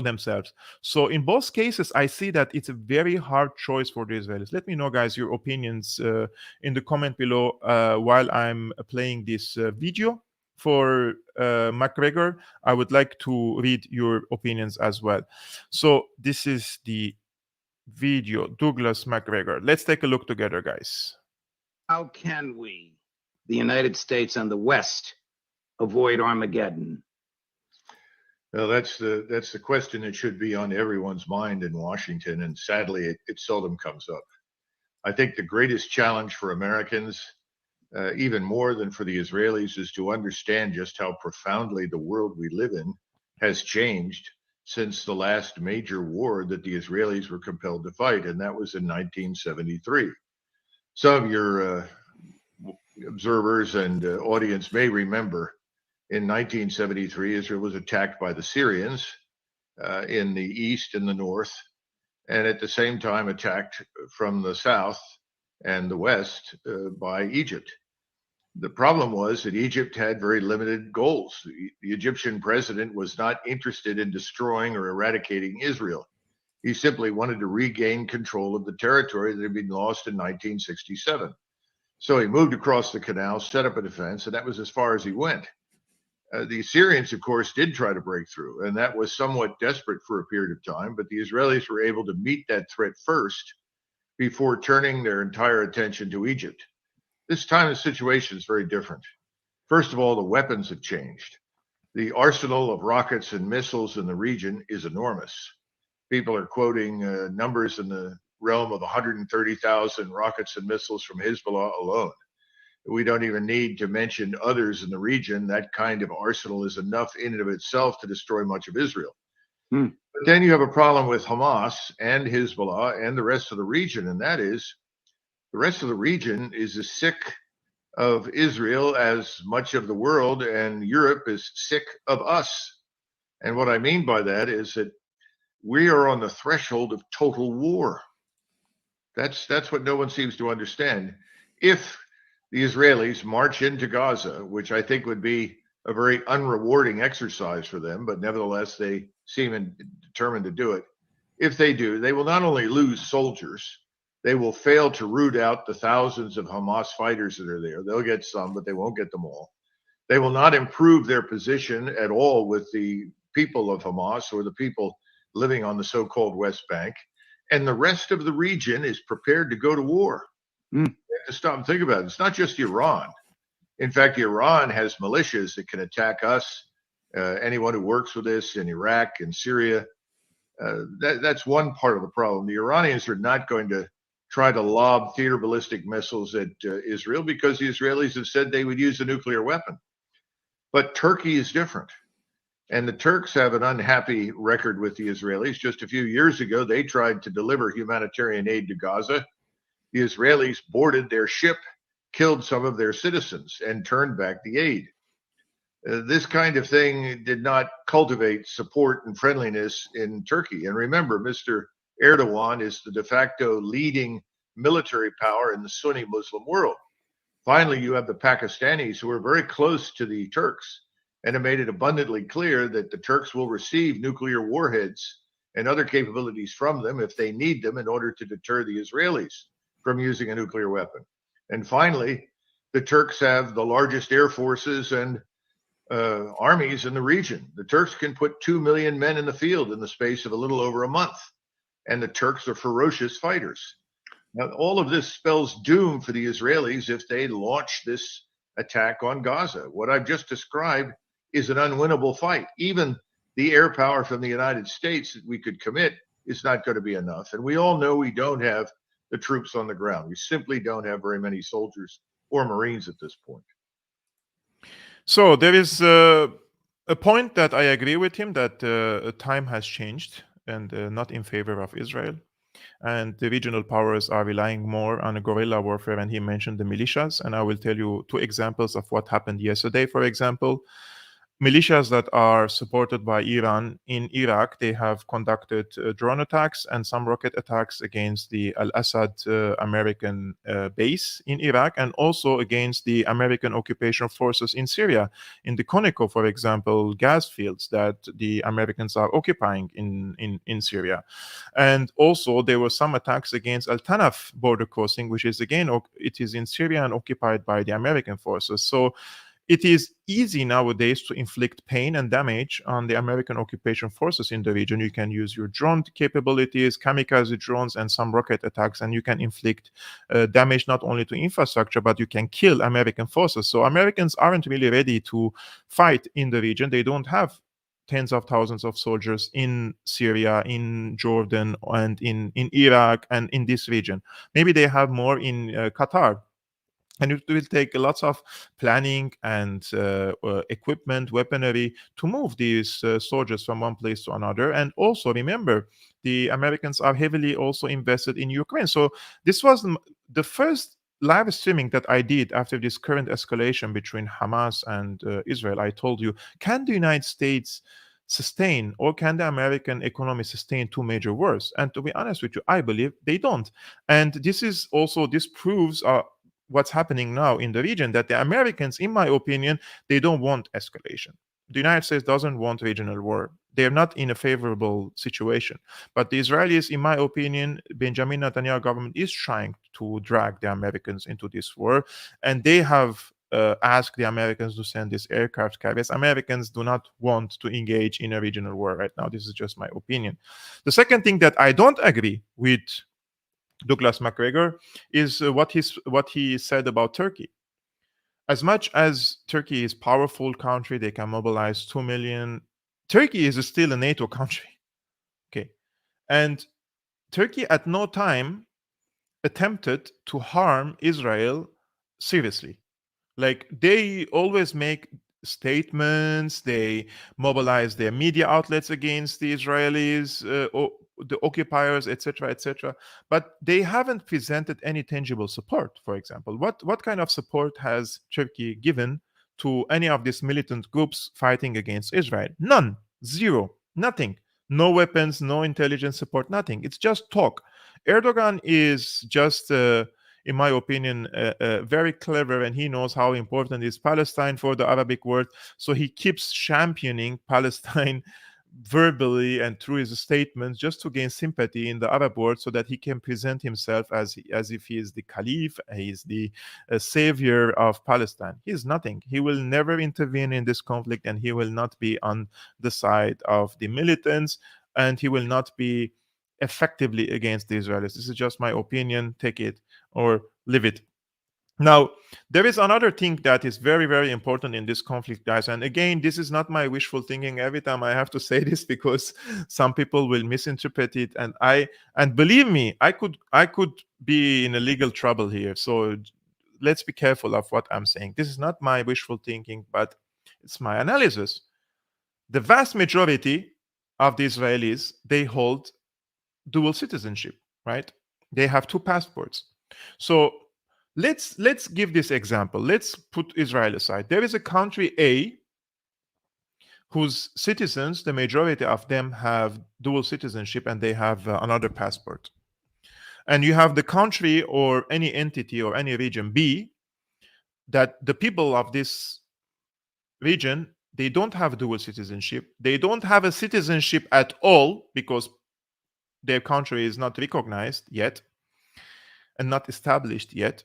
themselves. So in both cases, I see that it's a very hard choice for the Israelis. Let me know, guys, your opinions in the comment below while I'm playing this video for McGregor. I would like to read your opinions as well. So this is the video, Douglas McGregor. Let's take a look together, guys. How can we, the United States and the West, avoid Armageddon? Well, that's the question that should be on everyone's mind in Washington, and sadly, it seldom comes up. I think the greatest challenge for Americans, even more than for the Israelis, is to understand just how profoundly the world we live in has changed since the last major war that the Israelis were compelled to fight, and that was in 1973. Some of your observers and audience may remember in 1973, Israel was attacked by the Syrians in the east and the north, and at the same time attacked from the south and the west by Egypt. The problem was that Egypt had very limited goals. The Egyptian president was not interested in destroying or eradicating Israel. He simply wanted to regain control of the territory that had been lost in 1967. So he moved across the canal, set up a defense, and that was as far as he went. The Syrians, of course, did try to break through, and that was somewhat desperate for a period of time, but the Israelis were able to meet that threat first before turning their entire attention to Egypt. This time, the situation is very different. First of all, the weapons have changed. The arsenal of rockets and missiles in the region is enormous. People are quoting numbers in the realm of 130,000 rockets and missiles from Hezbollah alone. We don't even need to mention others in the region. That kind of arsenal is enough in and of itself to destroy much of Israel. But then you have a problem with Hamas and Hezbollah and the rest of the region, and that is the rest of the region is as sick of Israel as much of the world, and Europe is sick of us. And what I mean by that is that we are on the threshold of total war. That's what no one seems to understand. If the Israelis march into Gaza, which I think would be a very unrewarding exercise for them, but nevertheless, they seem determined to do it. If they do, they will not only lose soldiers, they will fail to root out the thousands of Hamas fighters that are there. They'll get some, but they won't get them all. They will not improve their position at all with the people of Hamas or the people living on the so-called West Bank. And the rest of the region is prepared to go to war. You have to stop and think about it. It's not just Iran. In fact, Iran has militias that can attack us, anyone who works with us in Iraq and Syria. That's one part of the problem. The Iranians are not going to try to lob theater ballistic missiles at Israel because the Israelis have said they would use a nuclear weapon. But Turkey is different. And the Turks have an unhappy record with the Israelis. Just a few years ago, they tried to deliver humanitarian aid to Gaza. The Israelis boarded their ship, killed some of their citizens, and turned back the aid. This kind of thing did not cultivate support and friendliness in Turkey. And remember, Mr. Erdogan is the de facto leading military power in the Sunni Muslim world. Finally, you have the Pakistanis, who are very close to the Turks and have made it abundantly clear that the Turks will receive nuclear warheads and other capabilities from them if they need them in order to deter the Israelis from using a nuclear weapon. And finally, the Turks have the largest air forces and armies in the region. The Turks can put 2 million men in the field in the space of a little over a month, and the Turks are ferocious fighters. Now, all of this spells doom for the Israelis if they launch this attack on Gaza. What I've just described is an unwinnable fight. Even the air power from the United States that we could commit is not going to be enough. And we all know we don't have the troops on the ground. We simply don't have very many soldiers or Marines at this point. So there is a point that I agree with him, that time has changed and not in favor of Israel. And the regional powers are relying more on guerrilla warfare. And he mentioned the militias. And I will tell you 2 examples of what happened yesterday. For example, militias that are supported by Iran in Iraq, they have conducted drone attacks and some rocket attacks against the Al-Assad American base in Iraq, and also against the American occupation forces in Syria, in the Conoco, for example, gas fields that the Americans are occupying in Syria. And also there were some attacks against Al-Tanaf border crossing, which is again, it is in Syria and occupied by the American forces. So it is easy nowadays to inflict pain and damage on the American occupation forces in the region. You can use your drone capabilities, kamikaze drones, and some rocket attacks, and you can inflict damage not only to infrastructure, but you can kill American forces. So Americans aren't really ready to fight in the region. They don't have tens of thousands of soldiers in Syria, in Jordan, and in Iraq, and in this region. Maybe they have more in Qatar. And it will take lots of planning and equipment, weaponry to move these soldiers from one place to another. And also remember, the Americans are heavily also invested in Ukraine. So this was the first live streaming that I did after this current escalation between Hamas and Israel. I told you, can the United States sustain, or can the American economy sustain 2 major wars? And to be honest with you, I believe they don't. And this proves what's happening now in the region, that the Americans, in my opinion, they don't want escalation. The United States doesn't want regional war. They're not in a favorable situation. But the Israelis, in my opinion, Benjamin Netanyahu government is trying to drag the Americans into this war. And they have asked the Americans to send these aircraft carriers. Americans do not want to engage in a regional war right now. This is just my opinion. The second thing that I don't agree with Douglas McGregor is what he said about Turkey. As much as Turkey is a powerful country, they can mobilize 2 million. Turkey is still a NATO country. Okay. And Turkey at no time attempted to harm Israel seriously. Like, they always make statements, they mobilize their media outlets against the Israelis, the occupiers, etc., etc. But they haven't presented any tangible support. For example, what kind of support has Turkey given to any of these militant groups fighting against Israel? None. Zero. Nothing. No weapons, no intelligence support, nothing. It's just talk. Erdogan is just in my opinion, very clever, and he knows how important is Palestine for the Arabic world. So he keeps championing Palestine verbally and through his statements, just to gain sympathy in the Arab world, so that he can present himself as if he is the caliph, he is the savior of Palestine. He is nothing. He will never intervene in this conflict, and he will not be on the side of the militants, and he will not be effectively against the Israelis. This is just my opinion. Take it or leave it. Now, there is another thing that is very, very important in this conflict, guys. And again, this is not my wishful thinking. Every time I have to say this, because some people will misinterpret it. And believe me, I could be in a legal trouble here. So let's be careful of what I'm saying. This is not my wishful thinking, but it's my analysis. the vast majority of the Israelis, they hold dual citizenship, right? They have two passports. So let's give this example. Let's put Israel aside. There is a country A whose citizens, the majority of them have dual citizenship and they have another passport. And you have the country or any entity or any region B that the people of this region, they don't have dual citizenship. They don't have a citizenship at all because their country is not recognized yet and not established yet.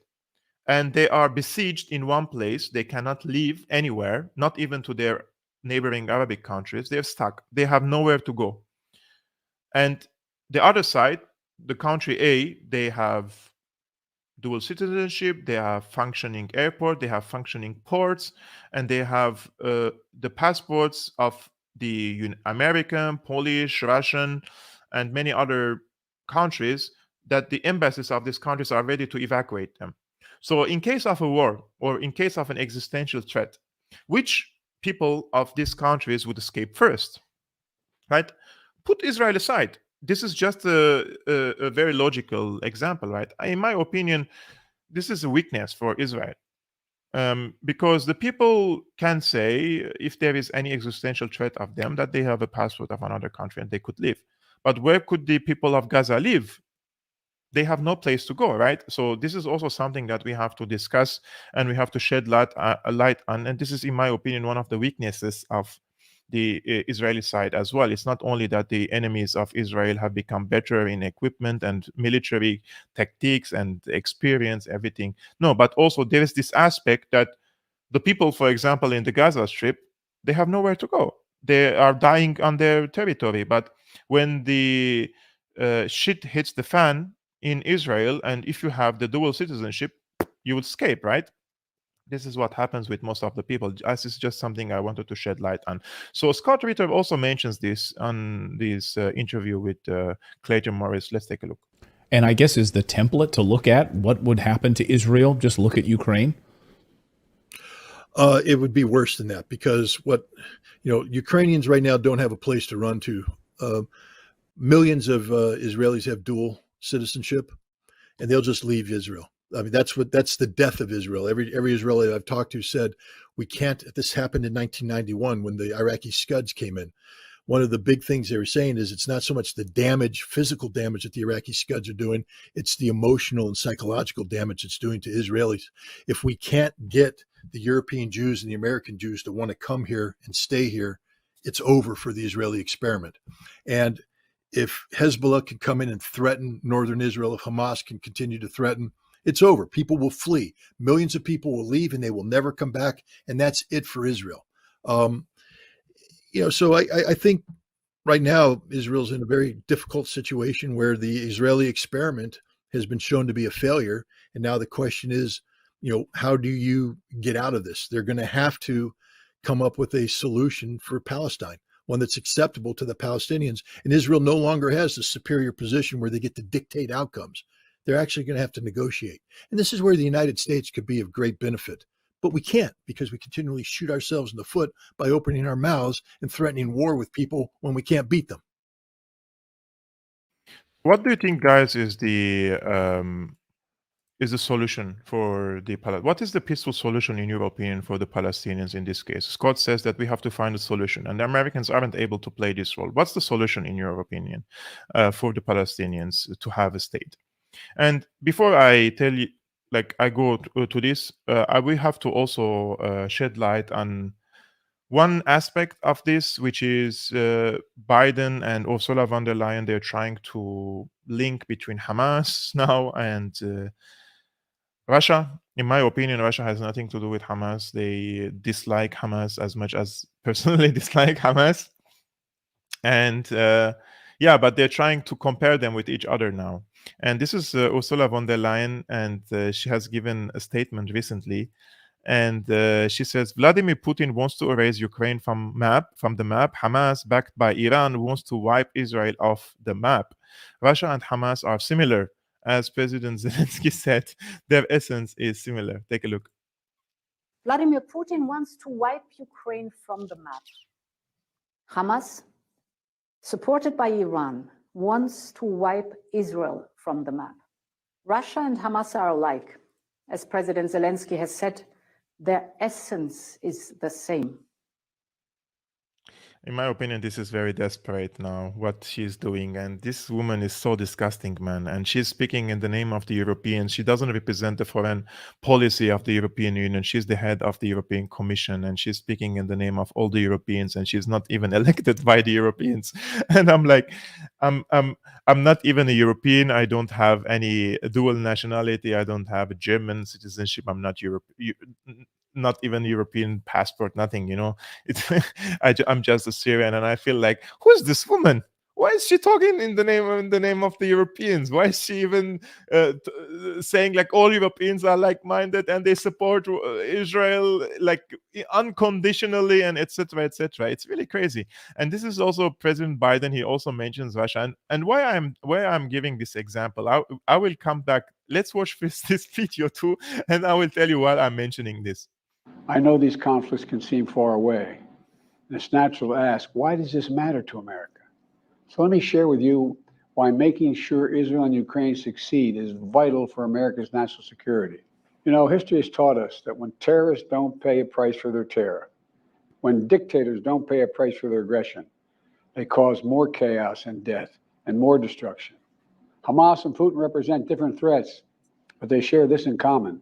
And they are besieged in one place. They cannot leave anywhere, not even to their neighboring Arabic countries. They're stuck. They have nowhere to go. And the other side, the country A, they have dual citizenship, they have functioning airport, they have functioning ports, and they have the passports of the American, Polish, Russian, and many other countries that the embassies of these countries are ready to evacuate them. So in case of a war or in case of an existential threat, which people of these countries would escape first, right? Put Israel aside. This is just a very logical example, right? In my opinion, this is a weakness for Israel. Because the people can say, if there is any existential threat of them, that they have a passport of another country and they could live. But where could the people of Gaza live? They have no place to go, right? So this is also something that we have to discuss and we have to shed light on. And this is, in my opinion, one of the weaknesses of the Israeli side as well. It's not only that the enemies of Israel have become better in equipment and military tactics and experience, everything. No, but also there is this aspect that the people, for example, in the Gaza Strip, they have nowhere to go. They are dying on their territory. But when the shit hits the fan in Israel, and if you have the dual citizenship, you would escape, right? This is what happens with most of the people. This is just something I wanted to shed light on. So Scott Ritter also mentions this on this interview with Clayton Morris. Let's take a look. And I guess is the template to look at what would happen to Israel, just look at Ukraine? It would be worse than that because Ukrainians right now don't have a place to run to. Millions of Israelis have dual citizenship, and they'll just leave Israel. I mean, that's the death of Israel. Every Israeli I've talked to said we can't. This happened in 1991 when the Iraqi Scuds came in. One of the big things they were saying is it's not so much the damage, physical damage that the Iraqi Scuds are doing, it's the emotional and psychological damage it's doing to Israelis. If we can't get the European Jews and the American Jews to want to come here and stay here, it's over for the Israeli experiment. And if Hezbollah can come in and threaten northern Israel, if Hamas can continue to threaten, it's over. People will flee. Millions of people will leave and they will never come back. And that's it for Israel. So I think right now Israel's in a very difficult situation where the Israeli experiment has been shown to be a failure. And now the question is, how do you get out of this? They're going to have to come up with a solution for Palestine, one that's acceptable to the Palestinians. And Israel no longer has the superior position where they get to dictate outcomes. They're actually going to have to negotiate. And this is where the United States could be of great benefit. But we can't because we continually shoot ourselves in the foot by opening our mouths and threatening war with people when we can't beat them. What do you think, guys, is the solution for the Palestinians? What is the peaceful solution, in your opinion, for the Palestinians in this case? Scott says that we have to find a solution, and the Americans aren't able to play this role. What's the solution, in your opinion, for the Palestinians to have a state? And before I tell you, I go to this, we have to also shed light on one aspect of this, which is Biden and Ursula von der Leyen. They're trying to link between Hamas now and Russia. In my opinion, Russia has nothing to do with Hamas. They dislike Hamas as much as personally dislike Hamas. And but they're trying to compare them with each other now. And this is Ursula von der Leyen, and she has given a statement recently. And she says, Vladimir Putin wants to erase Ukraine from the map. Hamas, backed by Iran, wants to wipe Israel off the map. Russia and Hamas are similar. As President Zelensky said, their essence is similar. Take a look. Vladimir Putin wants to wipe Ukraine from the map. Hamas, supported by Iran, wants to wipe Israel from the map. Russia and Hamas are alike. As President Zelensky has said, their essence is the same. In my opinion, this is very desperate now, what she's doing. And this woman is so disgusting, man. And she's speaking in the name of the Europeans. She doesn't represent the foreign policy of the European Union. She's the head of the European Commission, and she's speaking in the name of all the Europeans, and she's not even elected by the Europeans. And I'm like, I'm not even a European. I don't have any dual nationality. I don't have a German citizenship. I'm not not even European passport, nothing, you know. It's I'm just a Syrian, and I feel like, who's this woman? Why is she talking in the name of the Europeans? Why is she even saying like all Europeans are like-minded and they support Israel like unconditionally and etc. etc. It's really crazy. And this is also President Biden. He also mentions Russia, and why I'm giving this example. I will come back. Let's watch this video too, and I will tell you why I'm mentioning this. I know these conflicts can seem far away, and it's natural to ask, why does this matter to America? So let me share with you why making sure Israel and Ukraine succeed is vital for America's national security. You know, history has taught us that when terrorists don't pay a price for their terror, when dictators don't pay a price for their aggression, they cause more chaos and death and more destruction. Hamas and Putin represent different threats, but they share this in common.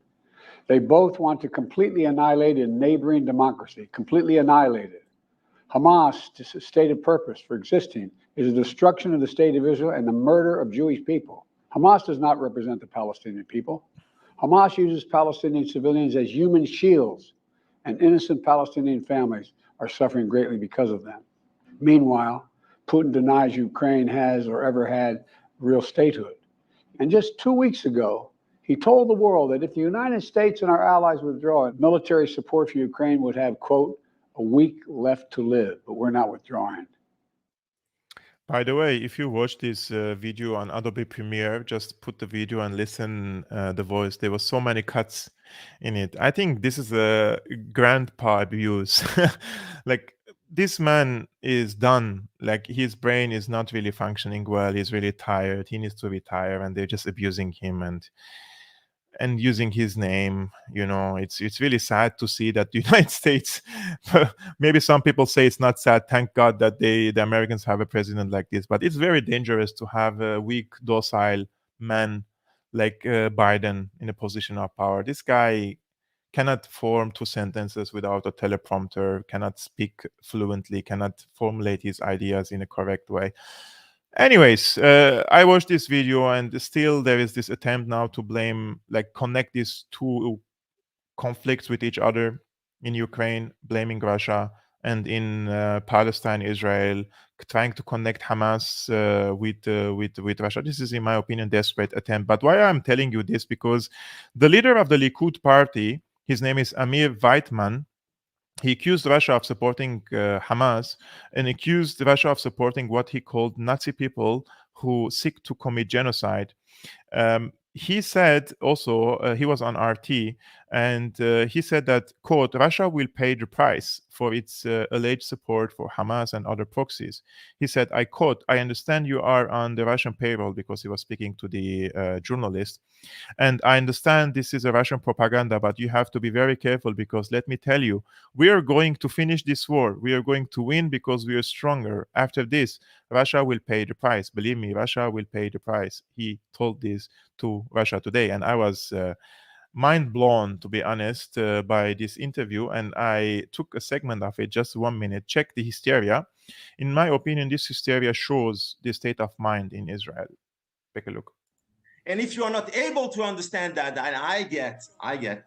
They both want to completely annihilate a neighboring democracy, completely annihilate it. Hamas' stated purpose for existing is the destruction of the state of Israel and the murder of Jewish people. Hamas does not represent the Palestinian people. Hamas uses Palestinian civilians as human shields, and innocent Palestinian families are suffering greatly because of them. Meanwhile, Putin denies Ukraine has or ever had real statehood. And just 2 weeks ago, he told the world that if the United States and our allies withdraw, military support for Ukraine would have, quote, a week left to live, but we're not withdrawing. By the way, if you watch this video on Adobe Premiere, just put the video and listen the voice. There were so many cuts in it. I think this is a grandpa abuse. Like, this man is done. Like, his brain is not really functioning well. He's really tired. He needs to retire, and they're just abusing him and using his name. You know, it's really sad to see that the United States, maybe some people say it's not sad, thank God that the Americans have a president like this, but it's very dangerous to have a weak, docile man like Biden in a position of power. This guy cannot form two sentences without a teleprompter, cannot speak fluently, cannot formulate his ideas in a correct way. Anyways, I watched this video, and still there is this attempt now to blame, like, connect these two conflicts with each other in Ukraine, blaming Russia, and in Palestine, Israel, trying to connect Hamas with Russia. This is, in my opinion, desperate attempt. But why I'm telling you this, because the leader of the Likud party, his name is Amir Weitman, he accused Russia of supporting Hamas, and accused Russia of supporting what he called Nazi people who seek to commit genocide. He said also, he was on RT, and he said that, quote, Russia will pay the price for its alleged support for Hamas and other proxies. He said, I quote, I understand you are on the Russian payroll, because he was speaking to the journalist. And I understand this is a Russian propaganda, but you have to be very careful, because let me tell you, we are going to finish this war. We are going to win because we are stronger. After this, Russia will pay the price. Believe me, Russia will pay the price. He told this to Russia Today, and I was mind blown, to be honest, by this interview. And I took a segment of it, just 1 minute. Check the hysteria. In my opinion, this hysteria shows the state of mind in Israel. Take a look. And if you are not able to understand that, and I get,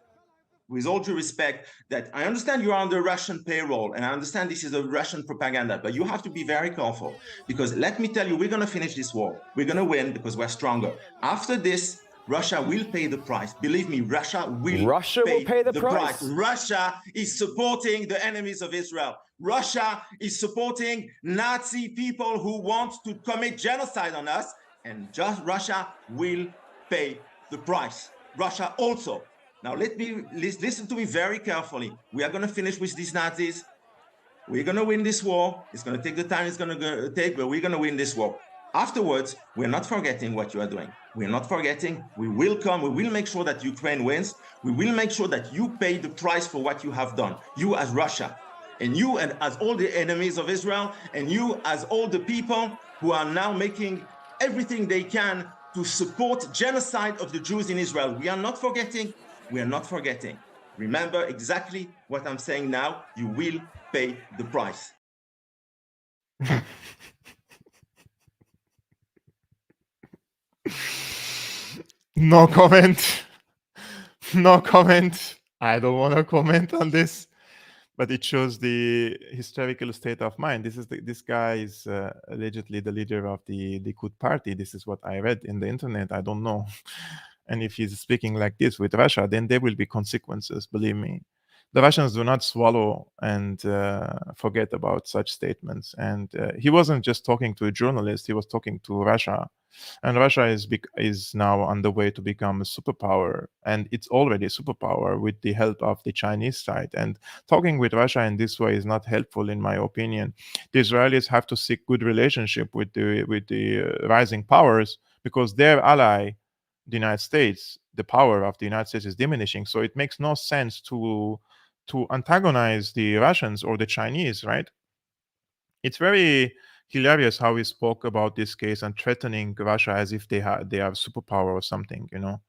with all due respect, that I understand you're on the Russian payroll, and I understand this is a Russian propaganda, but you have to be very careful, because let me tell you, we're going to finish this war. We're going to win because we're stronger. After this, Russia will pay the price. Believe me, Russia will pay the price. Russia is supporting the enemies of Israel. Russia is supporting Nazi people who want to commit genocide on us, and just Russia will pay the price. Russia also. Now, listen to me very carefully. We are going to finish with these Nazis. We're going to win this war. It's going to take the time it's going to take, but we're going to win this war. Afterwards, we're not forgetting what you are doing. We're not forgetting. We will come. We will make sure that Ukraine wins. We will make sure that you pay the price for what you have done. You as Russia, and you and as all the enemies of Israel, and you as all the people who are now making everything they can to support genocide of the Jews in Israel. We are not forgetting. We are not forgetting. Remember exactly what I'm saying now. You will pay the price. No comment. No comment. I don't want to comment on this, but it shows the historical state of mind. This guy is allegedly the leader of the Likud party. This is what I read in the internet. I don't know. And if he's speaking like this with Russia, then there will be consequences. Believe me. The Russians do not swallow and forget about such statements. And he wasn't just talking to a journalist; he was talking to Russia. And Russia is now on the way to become a superpower, and it's already a superpower with the help of the Chinese side. And talking with Russia in this way is not helpful, in my opinion. The Israelis have to seek good relationship with the rising powers, because their ally, the United States, the power of the United States is diminishing. So it makes no sense to antagonize the Russians or the Chinese, right? It's very hilarious how he spoke about this case and threatening Russia as if they are superpower or something, you know.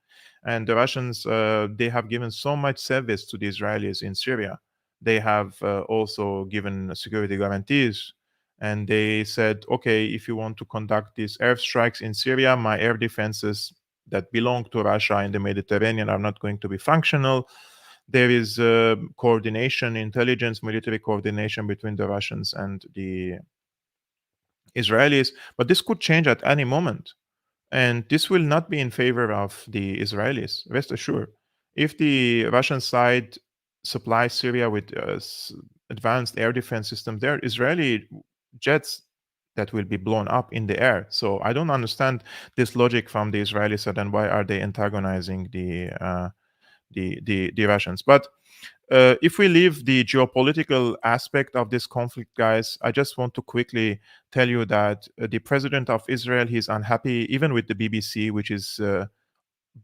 And the Russians, they have given so much service to the Israelis in Syria. They have also given security guarantees, and they said, okay, if you want to conduct these airstrikes in Syria, my air defenses that belong to Russia in the Mediterranean are not going to be functional. There is coordination, intelligence, military coordination between the Russians and the Israelis, but this could change at any moment. And this will not be in favor of the Israelis, rest assured. If the Russian side supplies Syria with advanced air defense systems, there are Israeli jets that will be blown up in the air. So I don't understand this logic from the Israeli side, and why are they antagonizing the Russians? But if we leave the geopolitical aspect of this conflict, guys, I just want to quickly tell you that the president of Israel, he's unhappy even with the BBC, which is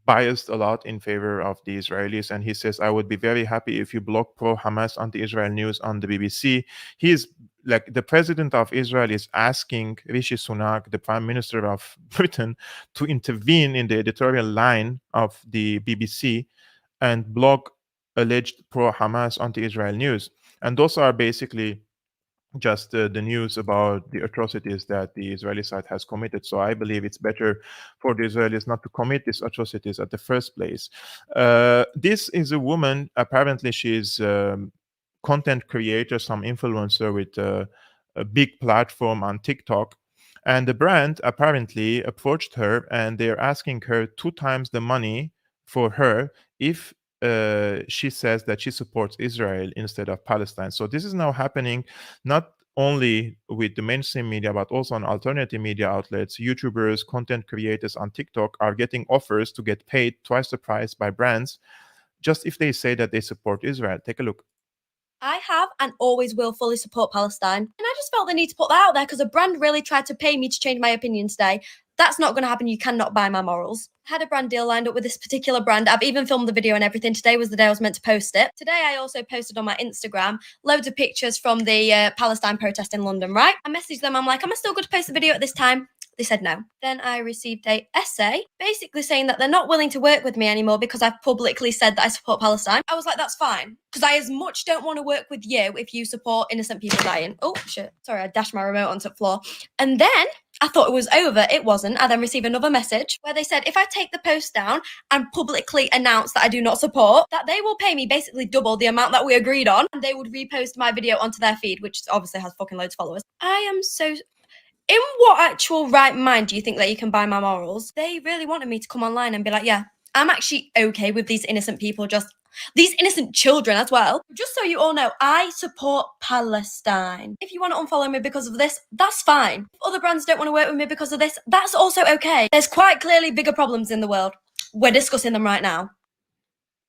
biased a lot in favor of the Israelis. And he says, I would be very happy if you block pro-Hamas anti-Israel news on the BBC. He is like, the president of Israel is asking Rishi Sunak, the prime minister of Britain, to intervene in the editorial line of the BBC and block alleged pro-Hamas anti-Israel news. And those are basically just the news about the atrocities that the Israeli side has committed. So I believe it's better for the Israelis not to commit these atrocities at the first place. This is a woman, apparently she's content creator, some influencer with a big platform on TikTok. And the brand apparently approached her, and they're asking her 2 times the money for her if she says that she supports Israel instead of Palestine. So this is now happening not only with the mainstream media, but also on alternative media outlets. YouTubers, content creators on TikTok are getting offers to get paid twice the price by brands just if they say that they support Israel. Take a look. I have and always will fully support Palestine. And I just felt the need to put that out there because a brand really tried to pay me to change my opinion today. That's not going to happen. You cannot buy my morals. I had a brand deal lined up with this particular brand. I've even filmed the video and everything. Today was the day I was meant to post it. Today I also posted on my Instagram loads of pictures from the Palestine protest in London, right? I messaged them. I'm like, am I still good to post the video at this time? They said no. Then I received a essay basically saying that they're not willing to work with me anymore because I've publicly said that I support Palestine. I was like, that's fine. Because I as much don't want to work with you if you support innocent people dying. Oh, shit. Sorry, I dashed my remote onto the floor. And then I thought it was over. It wasn't. I then received another message where they said if I take the post down and publicly announce that I do not support, that they will pay me basically double the amount that we agreed on, and they would repost my video onto their feed, which obviously has fucking loads of followers. I am so... In what actual right mind do you think that you can buy my morals? They really wanted me to come online and be like, yeah, I'm actually okay with these innocent people, just these innocent children as well. Just so you all know, I support Palestine. If you want to unfollow me because of this, that's fine. If other brands don't want to work with me because of this, that's also okay. There's quite clearly bigger problems in the world. We're discussing them right now.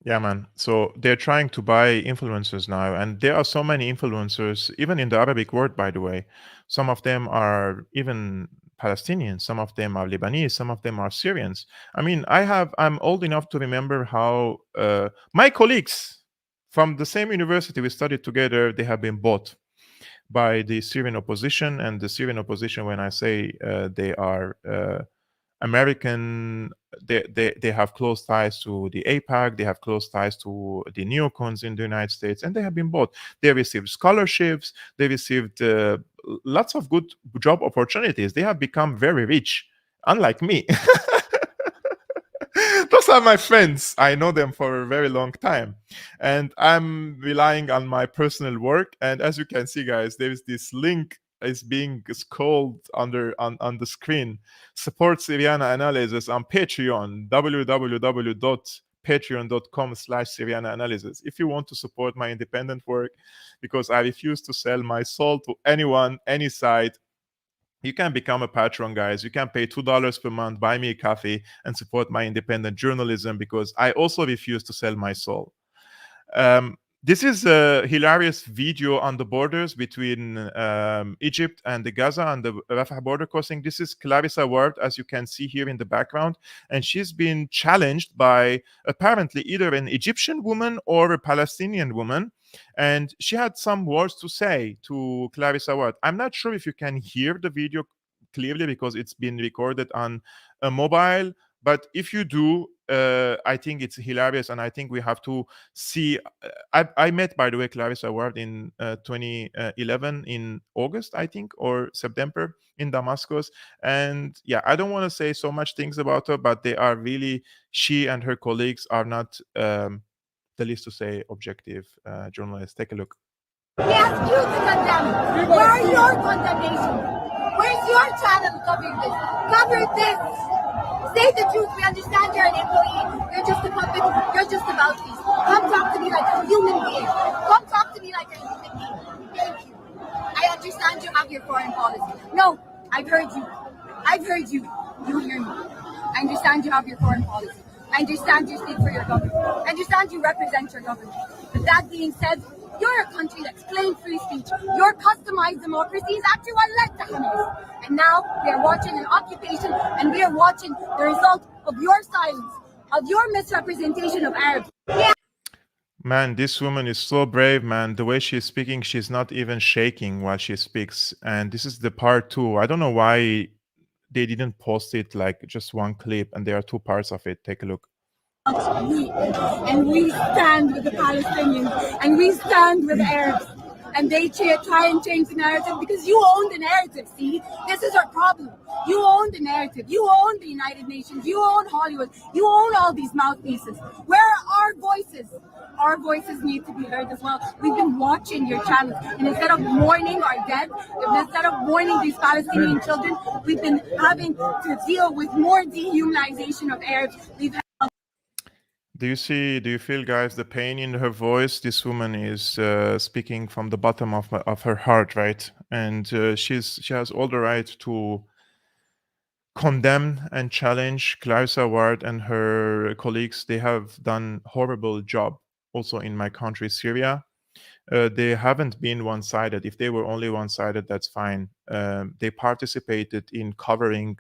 Yeah, man. So they're trying to buy influencers now, and there are so many influencers, even in the Arabic world, by the way. Some of them are even Palestinians, some of them are Lebanese, some of them are Syrians. I mean, I'm old enough to remember how my colleagues from the same university we studied together, they have been bought by the Syrian opposition. And the Syrian opposition, when I say they are American, they have close ties to the APAC, they have close ties to the neocons in the United States, and they have been bought. They received scholarships, they received lots of good job opportunities. They have become very rich, unlike me. Those are my friends. I know them for a very long time. And I'm relying on my personal work. And as you can see, guys, there is this link is being scrolled on the screen. Support Syriana Analysis on Patreon, www.patreon.com/Syriana Analysis. If you want to support my independent work, because I refuse to sell my soul to anyone, any side, you can become a patron, guys. You can pay $2 per month, buy me a coffee, and support my independent journalism, because I also refuse to sell my soul. This is a hilarious video on the borders between Egypt and the Gaza and the Rafah border crossing. This is Clarissa Ward, as you can see here in the background. And she's been challenged by apparently either an Egyptian woman or a Palestinian woman. And she had some words to say to Clarissa Ward. I'm not sure if you can hear the video clearly because it's been recorded on a mobile. But if you do, I think it's hilarious, and I think we have to see. I met, by the way, Clarissa Ward in 2011 in August, I think, or September in Damascus. And yeah, I don't want to say so much things about her, but they are really, she and her colleagues are not, the least to say, objective journalists. Take a look. We ask you to condemn. Where are your condemnation? Where's your channel covering this? Cover this. Say the truth. We understand you're an employee. You're just a puppet. You're just a mouthpiece. Come talk to me like a human being. Come talk to me like a human being. Thank you. I understand you have your foreign policy. No, I've heard you. I've heard you. You hear me. I understand you have your foreign policy. I understand you speak for your government. I understand you represent your government. But that being said, you're a country that's claimed free speech. Your customized democracy is actually what led to Hamas. And now we are watching an occupation, and we are watching the result of your silence, of your misrepresentation of Arabs. Yeah. Man, this woman is so brave, man. The way she's speaking, she's not even shaking while she speaks. And this is the part 2. I don't know why they didn't post it like just one clip, and there are 2 parts of it. Take a look. And we stand with the Palestinians, and we stand with Arabs, and they try and change the narrative because you own the narrative. See, this is our problem. You own the narrative. You own the United Nations. You own Hollywood. You own all these mouthpieces. Where are our voices? Our voices need to be heard as well. We've been watching your channels, and instead of mourning our dead, instead of mourning these Palestinian children, we've been having to deal with more dehumanization of Arabs. Do you feel, guys, the pain in her voice? This woman is speaking from the bottom of her heart, right? And she has all the right to condemn and challenge Clarissa Ward and her colleagues. They have done horrible job also in my country, Syria. They haven't been one-sided. If they were only one-sided, that's fine. They participated in covering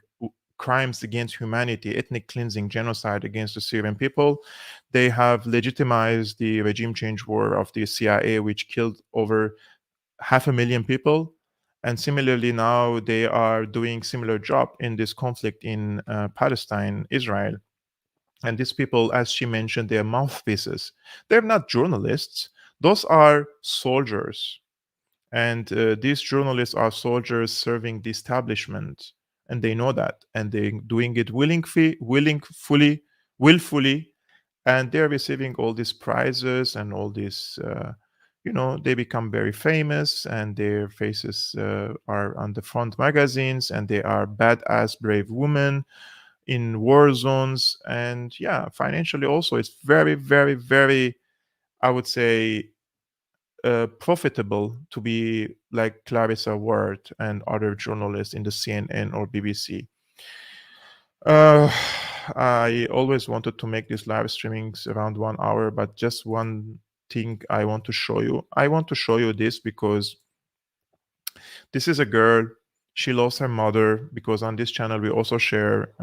crimes against humanity, ethnic cleansing, genocide against the Syrian people. They have legitimized the regime change war of the CIA, which killed over 500,000 people. And similarly, now they are doing similar job in this conflict in Palestine, Israel. And these people, as she mentioned, they are mouthpieces. They're not journalists. Those are soldiers. And these journalists are soldiers serving the establishment. And they know that, and they're doing it willfully, and they're receiving all these prizes and all these, they become very famous, and their faces are on the front magazines, and they are badass, brave women in war zones. And yeah, financially also, it's very, very, very, I would say, profitable to be like Clarissa Ward and other journalists in the CNN or BBC. I always wanted to make these live streamings around 1 hour, but just one thing I want to show you. I want to show you this because this is a girl. She lost her mother, because on this channel we also share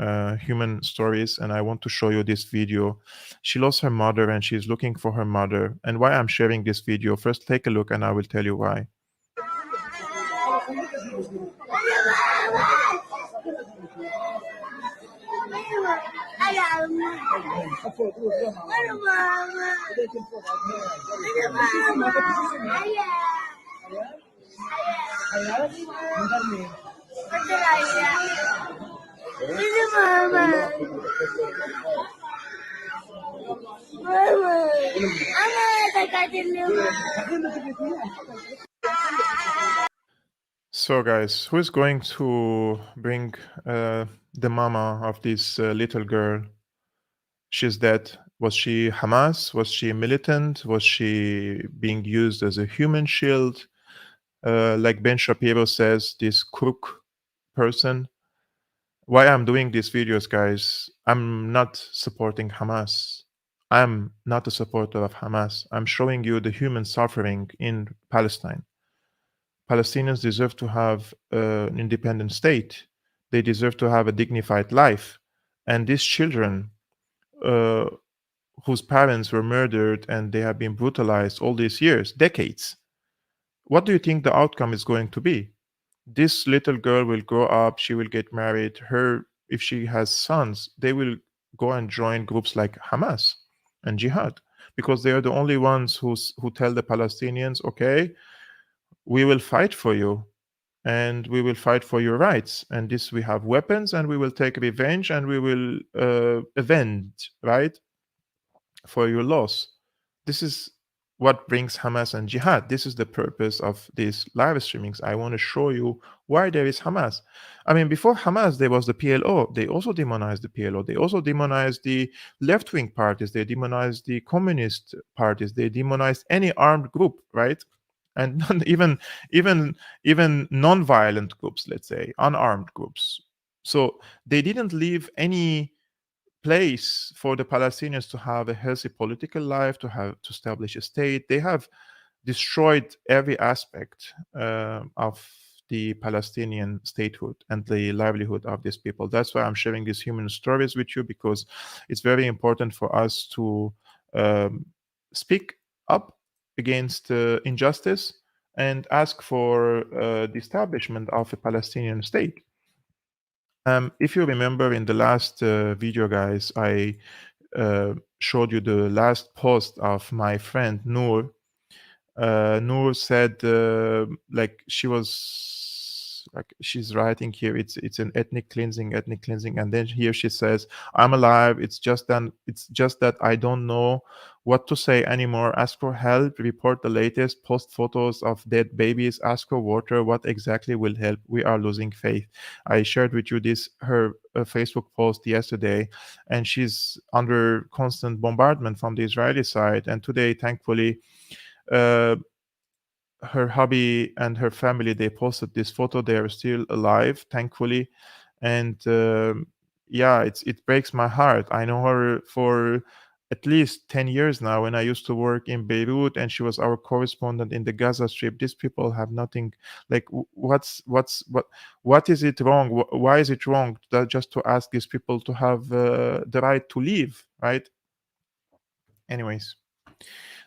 human stories, and I want to show you this video. She lost her mother and she's looking for her mother. And why I'm sharing this video, first take a look and I will tell you why. So guys, who is going to bring the mama of this little girl? She's dead. Was she Hamas? Was she militant? Was she being used as a human shield? Like Ben Shapiro says, this crook person. Why I'm doing these videos, guys, I'm not supporting Hamas. I'm not a supporter of Hamas. I'm showing you the human suffering in Palestine. Palestinians deserve to have an independent state. They deserve to have a dignified life. And these children whose parents were murdered and they have been brutalized all these years, decades, what do you think the outcome is going to be? This little girl will grow up, she will get married. If she has sons, they will go and join groups like Hamas and Jihad, because they are the only ones who tell the Palestinians, okay, we will fight for you and we will fight for your rights. And this, we have weapons and we will take revenge and we will avenge, right, for your loss. This is what brings Hamas and Jihad. This is the purpose of these live streamings. I want to show you why there is Hamas. I mean, before Hamas, there was the PLO. They also demonized the PLO. They also demonized the left-wing parties. They demonized the communist parties. They demonized any armed group, right? And even non-violent groups, let's say, unarmed groups. So they didn't leave any place for the Palestinians to have a healthy political life, to establish a state. They have destroyed every aspect of the Palestinian statehood and the livelihood of these people. That's why I'm sharing these human stories with you, because it's very important for us to speak up against injustice and ask for the establishment of a Palestinian state. If you remember in the last video, guys, I showed you the last post of my friend Noor. Noor said, like, she's writing here, it's an ethnic cleansing, and then here she says, I'm alive, it's just that I don't know what to say anymore. Ask for help, report the latest, post photos of dead babies, ask for water. What exactly will help? We are losing faith. I shared with you her Facebook post yesterday, and she's under constant bombardment from the Israeli side. And today, thankfully, her hubby and her family, they posted this photo. They are still alive, thankfully. And yeah, it breaks my heart. I know her for at least 10 years now, when I used to work in Beirut, and she was our correspondent in the Gaza Strip. These people have nothing. Like, what is it wrong? Why is it wrong just to ask these people to have the right to leave, right? Anyways,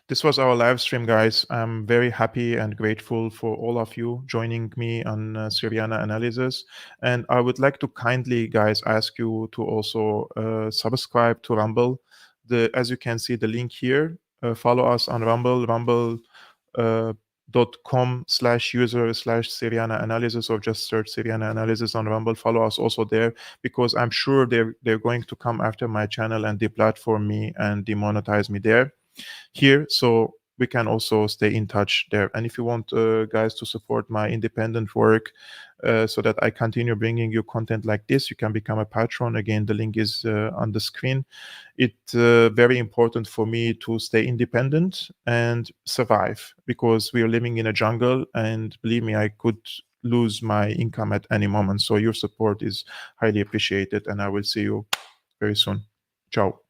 this was our live stream, guys. I'm very happy and grateful for all of you joining me on Syriana Analysis. And I would like to kindly, guys, ask you to also subscribe to Rumble. As you can see, the link here. Follow us on Rumble, rumble.com/user/Syriana Analysis, or just search Syriana Analysis on Rumble. Follow us also there, because I'm sure they're going to come after my channel and deplatform me and demonetize me here, so we can also stay in touch there. And if you want guys to support my independent work so that I continue bringing you content like this, you can become a patron. Again, the link is on the screen. It's very important for me to stay independent and survive, because we are living in a jungle, and believe me, I could lose my income at any moment. So your support is highly appreciated, and I will see you very soon. Ciao.